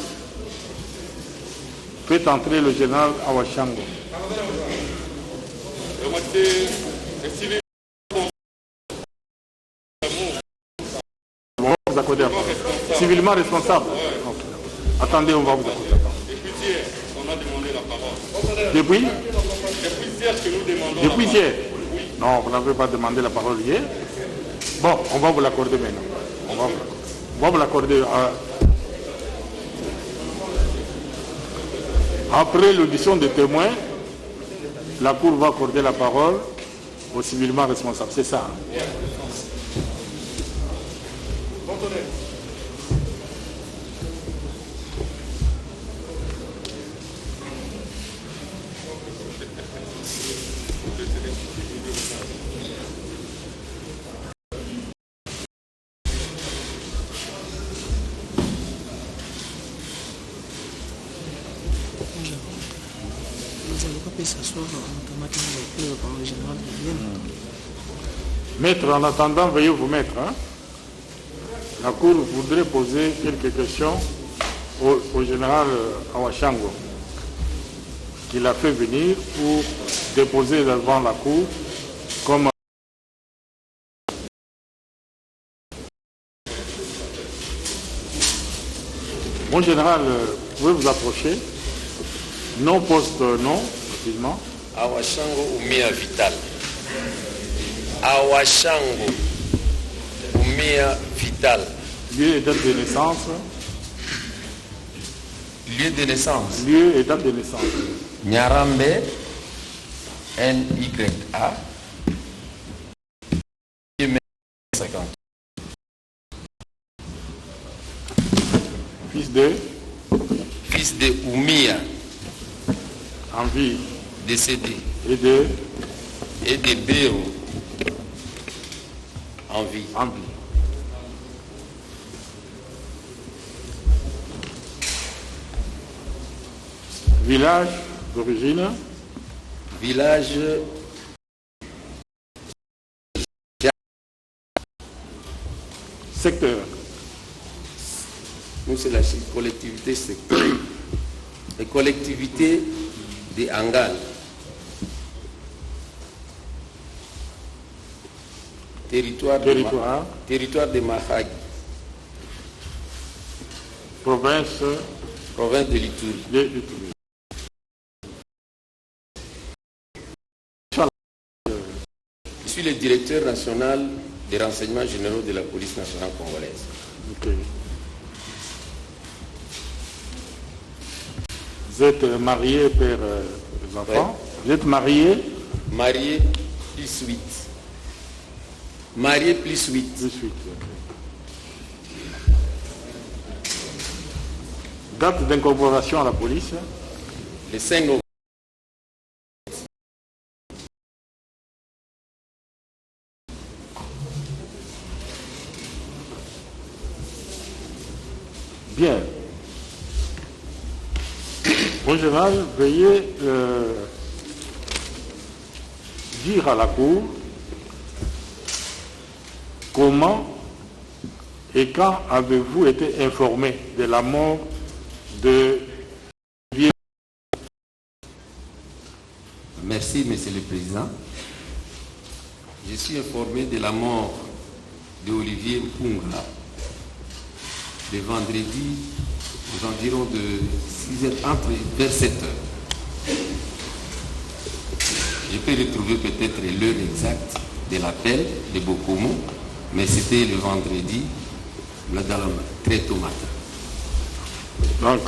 Faites entrer le général Awashango. Vous accorder civilement responsable. Okay. Attendez, on va vous accorder. On a demandé la parole. Depuis hier que nous demandons. Depuis hier. Non, vous n'avez pas demandé la parole hier. Bon, on va vous l'accorder maintenant. On va vous l'accorder. Après l'audition des témoins, la Cour va accorder la parole au civilement responsable. C'est ça. Maître, en attendant, veuillez vous mettre. Hein? La Cour voudrait poser quelques questions au général Awashango, qui l'a fait venir pour déposer devant la Cour comme Mon général, vous pouvez vous approcher. Nom, poste, nom, rapidement. Awashango Umia Vital. Awashango Umia Vital. Lieu et date de naissance. Lieu de naissance. Lieu et date de naissance. Nyarambe, N-Y-A, 50. Fils de Oumia, en vie. décédé. Et de Béo, en vie. En vie. Village d'origine. Village secteur. Nous, c'est la collectivité secteur. Les collectivités de Angal. Territoire de Mahag. Province de Lituri. Je suis le directeur national des renseignements généraux de la police nationale congolaise. Okay. Vous êtes marié, père des enfants? Oui. Vous êtes marié? Marié plus 8. Marié plus 8. Plus 8, okay. Date d'incorporation à la police? Le 5 novembre. Bien. Mon général, veuillez dire à la Cour comment et quand avez-vous été informé de la mort de Olivier? Merci, Monsieur le Président. Je suis informé de la mort d'Olivier Mpunga le vendredi aux environs de 6 heures, vers 7 heures. Je peux retrouver peut-être l'heure exacte de l'appel de Bokomo, mais c'était le vendredi, très tôt matin. Donc,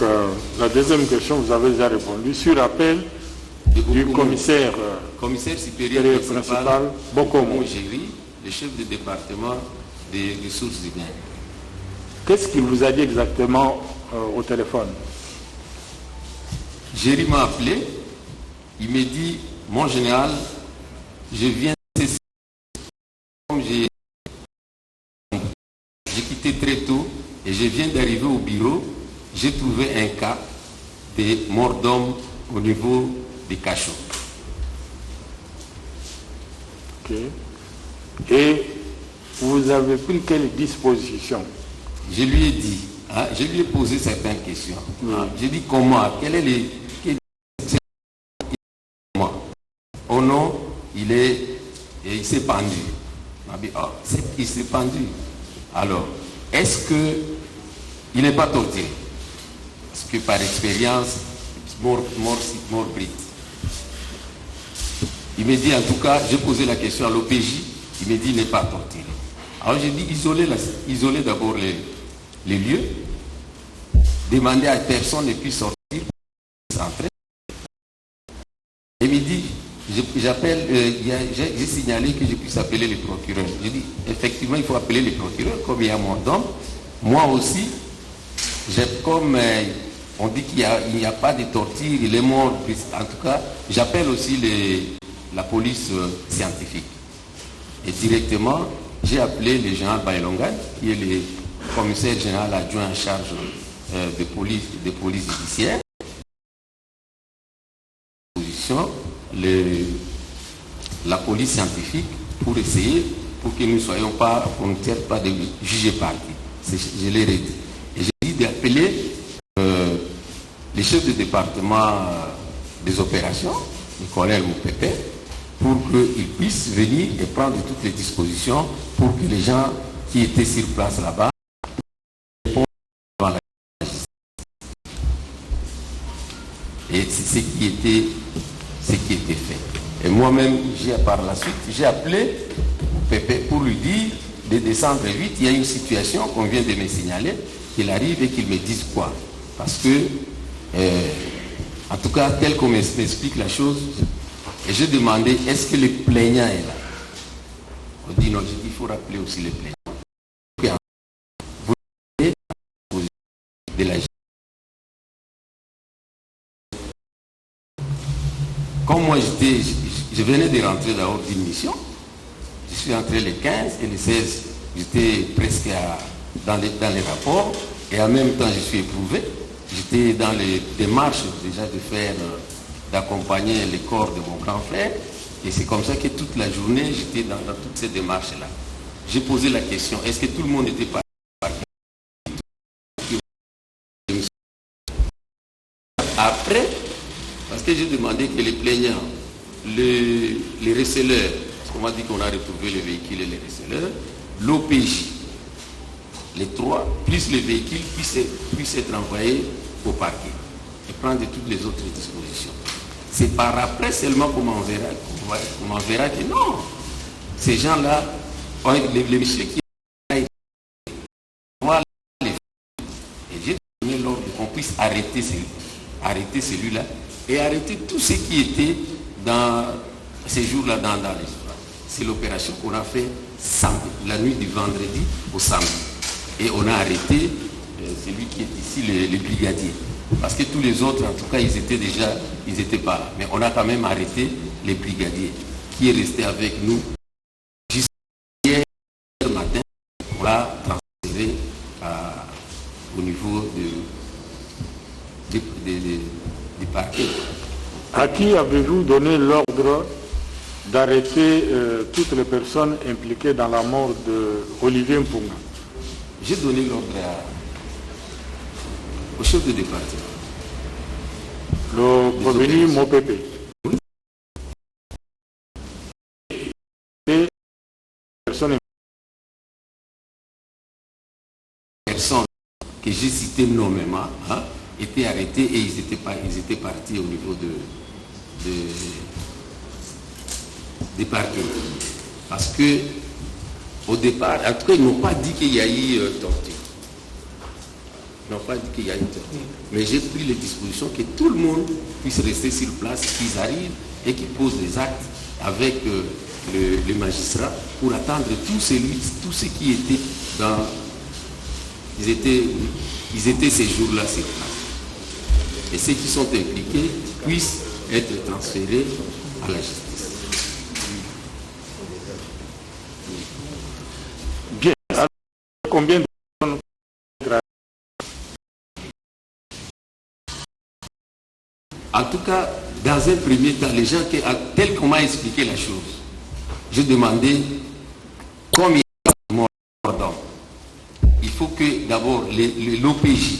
la deuxième question, vous avez déjà répondu. Sur appel du commissaire supérieur principal Bokomo, le chef de département des ressources humaines. Qu'est-ce qu'il vous a dit exactement au téléphone? Géry m'a appelé, il m'a dit, mon général, je viens de cesser. Comme j'ai quitté très tôt et je viens d'arriver au bureau, j'ai trouvé un cas de mort d'homme au niveau des cachots. Ok. Et vous avez pris quelles dispositions? Je lui ai dit, je lui ai posé certaines questions. J'ai dit comment, quel est le... Oh non, il s'est pendu. Il s'est pendu. Alors, est-ce qu'il n'est pas torturé? Parce que par expérience, mort brute. Il m'a dit, en tout cas, j'ai posé la question à l'OPJ, il m'a dit, il n'est pas torturé. Alors j'ai dit, isoler d'abord les lieux, demander à personne ne puisse sortir, entrer. Et il me dit, j'ai signalé que je puisse appeler le procureur. J'ai dit, effectivement, il faut appeler le procureur, comme il y a mort d'homme. Moi aussi, comme on dit qu'il n'y a pas de torture, il est mort. En tout cas, j'appelle aussi la police scientifique. Et directement, j'ai appelé le général Bailongan, qui est le commissaire général adjoint en charge de police judiciaire. La police scientifique pour essayer, pour que nous ne soyons pas, pour ne tienne pas de juger parti. Je l'ai dit. Et j'ai dit d'appeler les chefs de département des opérations, le colonel Moupépé, pour qu'ils puissent venir et prendre toutes les dispositions pour que les gens qui étaient sur place là-bas répondent devant la justice. Et c'est ce qui était fait. Et moi-même, par la suite, j'ai appelé Pépé pour lui dire de descendre vite. Il y a une situation qu'on vient de me signaler, qu'il arrive et qu'il me dise quoi. Parce que En tout cas, tel qu'on m'explique la chose, et j'ai demandé, est-ce que le plaignant est là? On dit non, j'ai dit, il faut rappeler aussi les plaignants. Vous de la Comme moi, je venais de rentrer d'abord d'une mission, je suis entré les 15 et les 16, j'étais presque dans les rapports, et en même temps, je suis éprouvé. J'étais dans les démarches déjà d'accompagner les corps de mon grand frère, et c'est comme ça que toute la journée, j'étais dans toutes ces démarches-là. J'ai posé la question, est-ce que tout le monde était parti? Après, parce que j'ai demandé que les plaignants, les receleurs, parce qu'on m'a dit qu'on a retrouvé les véhicules et les receleurs, l'OPJ, les trois, plus les véhicules puissent être envoyés au parquet et prendre toutes les autres dispositions. C'est par après seulement qu'on verra que non, ces gens-là, les messieurs qui et j'ai donné l'ordre qu'on puisse arrêter celui-là et arrêter tout ce qui était dans ces jours-là dans les. C'est l'opération qu'on a fait samedi, la nuit du vendredi au samedi. Et on a arrêté celui qui est ici, le brigadier. Parce que tous les autres, en tout cas, ils étaient pas là. Mais on a quand même arrêté les brigadiers qui est resté avec nous jusqu'à hier matin. On l'a transféré au niveau du parquet. À qui avez-vous donné l'ordre d'arrêter toutes les personnes impliquées dans la mort d'Olivier Mpunga? J'ai donné l'ordre au chef de département. Le provenu Mopepe. Oui. Et personnes que j'ai citées nommément étaient arrêtés et ils étaient partis au niveau des parquets. Parce que au départ, en tout cas, ils n'ont pas dit qu'il y a eu torture. Ils n'ont pas dit qu'il y a eu torture. Mais j'ai pris les dispositions que tout le monde puisse rester sur place, qu'ils arrivent et qu'ils posent des actes avec le magistrat pour attendre tout ce qui était dans... Ils étaient ces jours-là sur place. Et ceux qui sont impliqués puissent être transférés à la justice. Bien. Alors, combien de personnes? En tout cas, dans un premier temps, les gens, tel qu'on m'a expliqué la chose, j'ai demandé combien de morts d'hommes. Il faut que d'abord l'OPJ,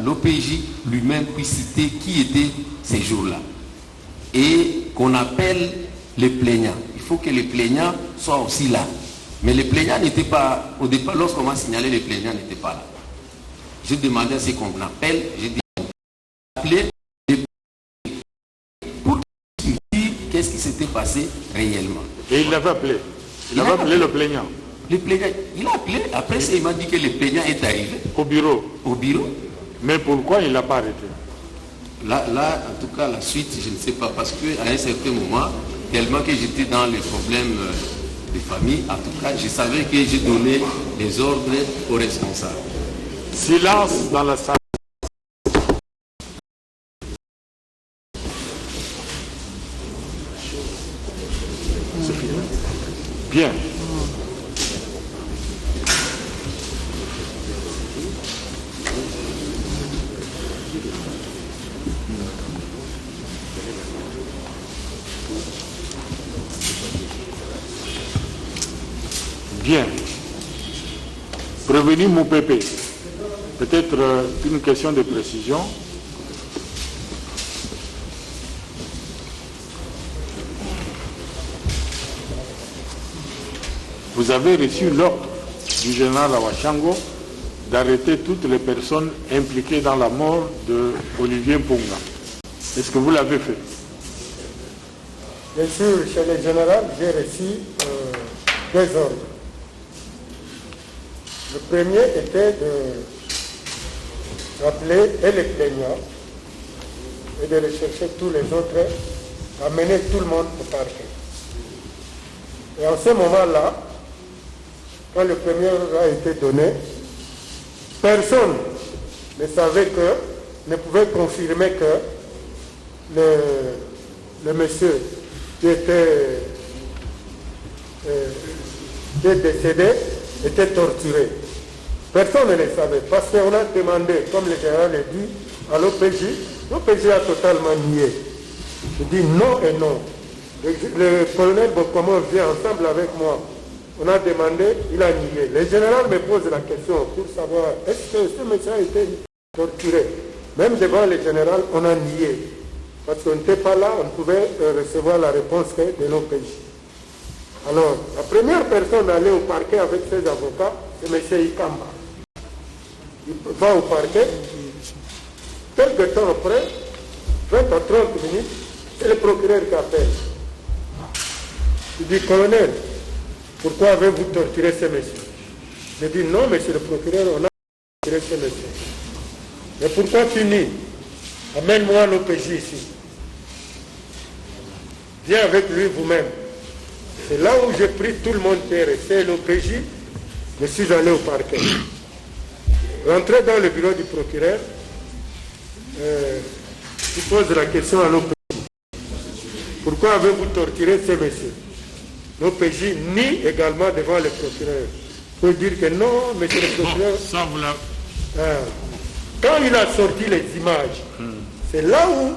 l'OPJ lui-même puisse citer qui était ces jours-là. Et qu'on appelle les plaignants. Il faut que les plaignants soient aussi là. Mais les plaignants n'étaient pas, au départ, lorsqu'on m'a signalé, les plaignants n'étaient pas là. J'ai demandé à ce qu'on appelle, j'ai dit, appelez les plaignants pour dire qu'est-ce qui s'était passé réellement. Et il l'avait appelé. Il avait appelé le plaignant. Le plaignant, il a appelé, après ça, il m'a dit que le plaignant est arrivé. Au bureau. Au bureau. Mais pourquoi il ne l'a pas arrêté? Là, en tout cas, la suite, je ne sais pas, parce qu'à un certain moment, tellement que j'étais dans les problèmes de famille, en tout cas, je savais que j'ai donné les ordres aux responsables. Silence dans la salle. Bien. Bien. Prévenu Mopepe. Peut-être une question de précision. Vous avez reçu l'ordre du général Awachango d'arrêter toutes les personnes impliquées dans la mort de Olivier Mpunga. Est-ce que vous l'avez fait? Bien sûr, chez le général, j'ai reçu deux ordres. Le premier était de rappeler et les plaignants et de rechercher tous les autres, amener tout le monde au parquet. Et en ce moment-là, quand le premier ordre a été donné, personne ne savait ne pouvait confirmer que le monsieur qui était décédé était torturé. Personne ne le savait parce qu'on a demandé, comme le général l'a dit, à l'OPJ. L'OPJ a totalement nié. Il dit non et non. Le colonel Bokomo vient ensemble avec moi. On a demandé, il a nié. Le général me pose la question pour savoir est-ce que ce monsieur a été torturé. Même devant le général, on a nié. Parce qu'on n'était pas là, on ne pouvait recevoir la réponse que de l'OPJ. Alors, la première personne à aller au parquet avec ses avocats, c'est M. Ikamba. Il va au parquet. Quelque temps après, 20 à 30 minutes, c'est le procureur qui appelle. Il dit, colonel, pourquoi avez-vous torturé ce monsieur? Il dit, non, monsieur le procureur, on a torturé ce monsieur. Mais pourquoi tu nies? Amène-moi à l'OPJ ici. Viens avec lui vous-même. C'est là où j'ai pris tout le monde qui est resté, l'OPJ, je suis allé au parquet. Rentré dans le bureau du procureur, il pose la question à l'OPJ. Pourquoi avez-vous torturé ce monsieur? L'OPJ nie également devant le procureur. Il faut dire que non, monsieur le procureur. Bon, ça vous l'a... Quand il a sorti les images, c'est là où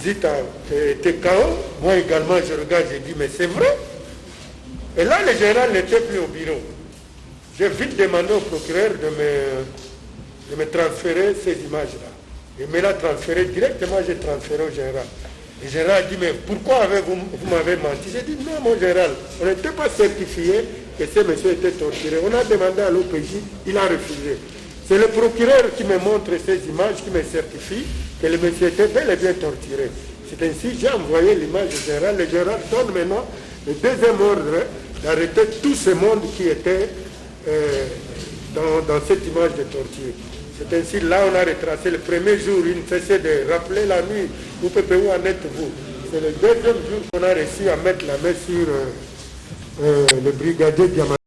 Zita était KO. Moi également, je regarde, j'ai dit, mais c'est vrai. Et là, le général n'était plus au bureau. J'ai vite demandé au procureur de me transférer ces images-là. Il me l'a transféré directement, j'ai transféré au général. Le général a dit, mais pourquoi vous m'avez menti? J'ai dit, non, mon général, on n'était pas certifié que ce monsieur était torturé. On a demandé à l'OPJ, il a refusé. C'est le procureur qui me montre ces images, qui me certifie que le monsieur était bel et bien torturé. C'est ainsi, j'ai envoyé l'image au général. Le général donne maintenant le deuxième ordre d'arrêter tout ce monde qui était dans cette image de torture. C'est ainsi, là on a retracé le premier jour, il ne cessait de rappeler la nuit, vous pouvez où en êtes-vous? C'est le deuxième jour qu'on a réussi à mettre la main sur le brigadier Diamassif.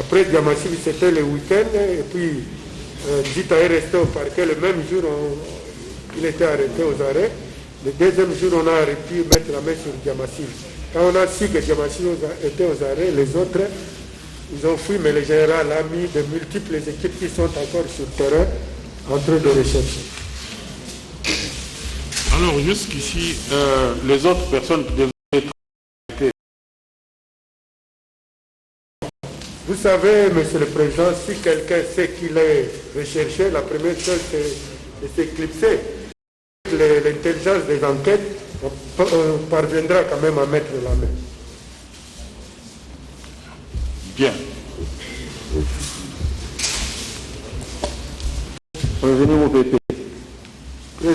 Après Diamassif, c'était le week-end, et puis Dita est resté au parquet. Le même jour, il était arrêté aux arrêts. Le deuxième jour, on a pu mettre la main sur Diamassif. Quand on a su que Diamassif était aux arrêts, les autres, ils ont fui, mais le général a mis de multiples équipes qui sont encore sur le terrain en train de rechercher. Alors, jusqu'ici, les autres personnes qui devaient être arrêtées. Vous savez, Monsieur le Président, si quelqu'un sait qu'il est recherché, la première chose, c'est de s'éclipser. L'intelligence des enquêtes, on parviendra quand même à mettre la main. Bien. Revenez mon PP. Vous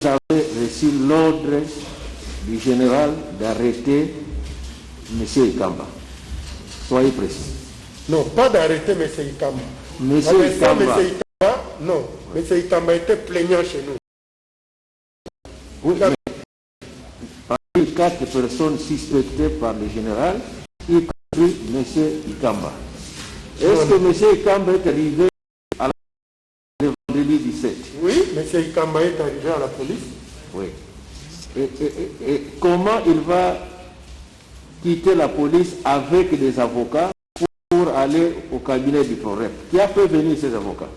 avez reçu l'ordre du général d'arrêter M. Ikamba. Soyez précis. Non, pas d'arrêter M. Ikamba. M. Ikamba. Non, M. Ikamba était plaignant chez nous. Oui, mais parmi 4 personnes suspectées par le général, y compris M. Ikamba. Est-ce que M. Ikamba est arrivé à la vendredi 17? Oui, M. Ikamba est arrivé à la police. Oui. Et comment il va quitter la police avec des avocats pour aller au cabinet du PROREP? Qui a prévenu ces avocats?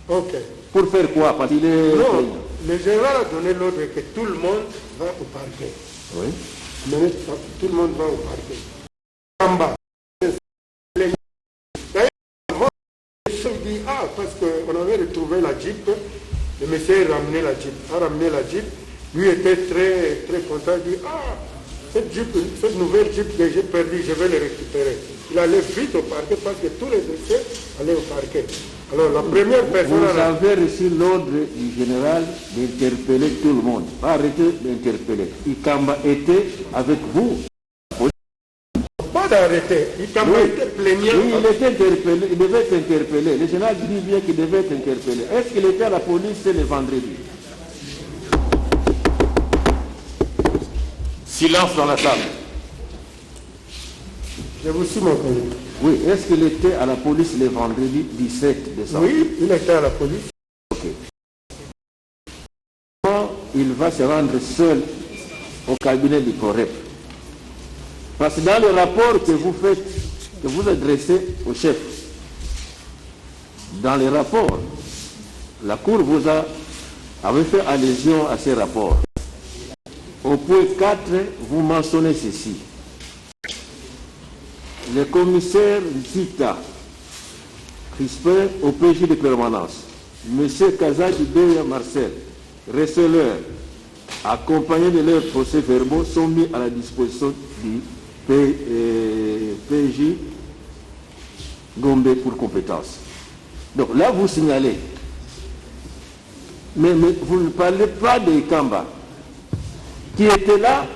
Ok. Pour faire quoi? Parce qu'il est... Non, le général a donné l'ordre que tout le monde va au parquet. Oui. Mais tout le monde va au parquet. Kamba. Il dit, parce qu'on avait retrouvé la Jeep, le monsieur a ramené la Jeep, lui était très, très content, il dit, cette nouvelle Jeep que j'ai perdue, je vais le récupérer. Il allait vite au parquet parce que tous les dossiers allaient au parquet. Alors la première personne... Vous avez reçu l'ordre du général d'interpeller tout le monde, pas arrêter d'interpeller. Ikamba était avec vous. Pas pas d'arrêter. Ikamba était plaignant. Oui, il était interpellé, il devait être interpellé. Le général dit bien qu'il devait être interpellé. Est-ce qu'il était à la police le vendredi? Silence dans la salle. Je vous suis, mon collègue. Oui, est-ce qu'il était à la police le vendredi 17 décembre? Oui, il était à la police. Ok. Comment il va se rendre seul au cabinet du PROREP? Parce que dans le rapport que vous faites, que vous adressez au chef, dans le rapport, la Cour vous avait fait allusion à ces rapports. Au point 4, vous mentionnez ceci. Le commissaire Zita Crispin au PJ de permanence, M. Kazadi Beya Marcel, receleur, accompagnés de leurs procès-verbaux, sont mis à la disposition du PJ Gombe pour compétence. Donc là, vous signalez. Mais vous ne parlez pas de Ikamba, qui était là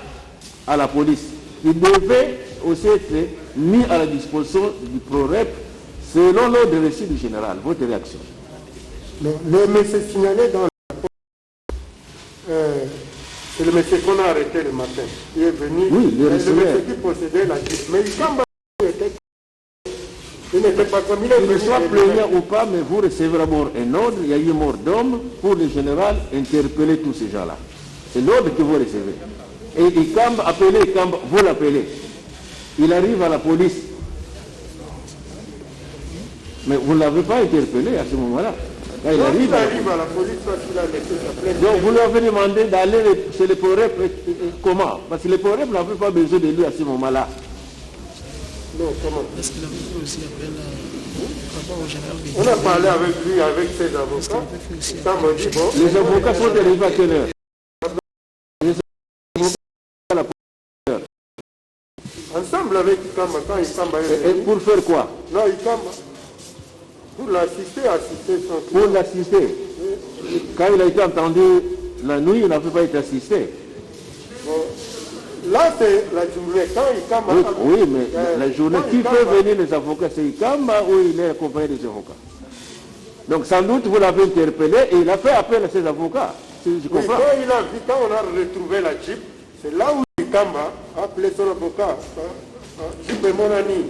à la police. Il devait aussi être mis à la disposition du PROREP selon l'ordre reçu du général. Votre réaction? Non, le monsieur signalé dans le rapport, c'est le monsieur qu'on a arrêté le matin. Il est venu, oui, le monsieur qui possédait la Jeep. Mais il n'était pas comme il est venu. Qu'il soit plaignant ou pas, mais vous recevez d'abord un ordre, il y a eu mort d'homme pour le général interpeller tous ces gens-là. C'est l'ordre que vous recevez. Et Ikamba, appelez Ikamba, vous l'appelez. Il arrive à la police. Mais vous ne l'avez pas interpellé à ce moment-là. Il arrive à la police parce qu'il a laissé sa plainte. Donc vous lui avez demandé d'aller chez le PROREP. Comment? Parce que le PROREP n'avait pas besoin de lui à ce moment-là. Non, comment? Est-ce qu'il a fait aussi après le rapport au général? On a parlé avec lui, avec ses avocats. Ça m'a dit, bon, les avocats sont arrivés à quelle heure? Ensemble avec Ikamba, quand Ikamba est venu. Et pour faire quoi? Non, Ikamba, pour l'assister, son client. Pour l'assister. Oui. Quand il a été entendu la nuit, il n'avait pas été assisté. Bon. Là, c'est la journée. Quand Ikamba... Oui, mais la journée, qui fait venir les avocats? C'est Ikamba ou il est accompagné des avocats? Donc sans doute vous l'avez interpellé et il a fait appel à ses avocats. Si je comprends. Oui, quand on a retrouvé la Jeep, c'est là où Ikamba a appelé son avocat. Jeep est mon ami.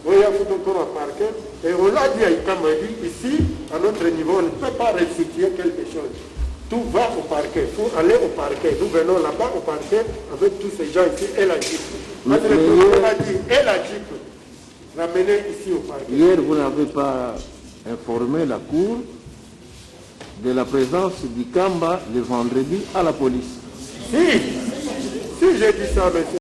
On a parqué. Et on l'a dit à Ikamba, il dit, ici, à notre niveau, on ne peut pas restituer quelque chose. Tout va au parquet. Il faut aller au parquet. Nous venons là-bas au parquet avec tous ces gens ici et la Jeep. Parce que le président a dit, et la Jeep, ramenez ici au parquet. Hier, vous n'avez pas informé la Cour de la présence d'Ikamba le vendredi à la police. Si j'ai dit ça, monsieur.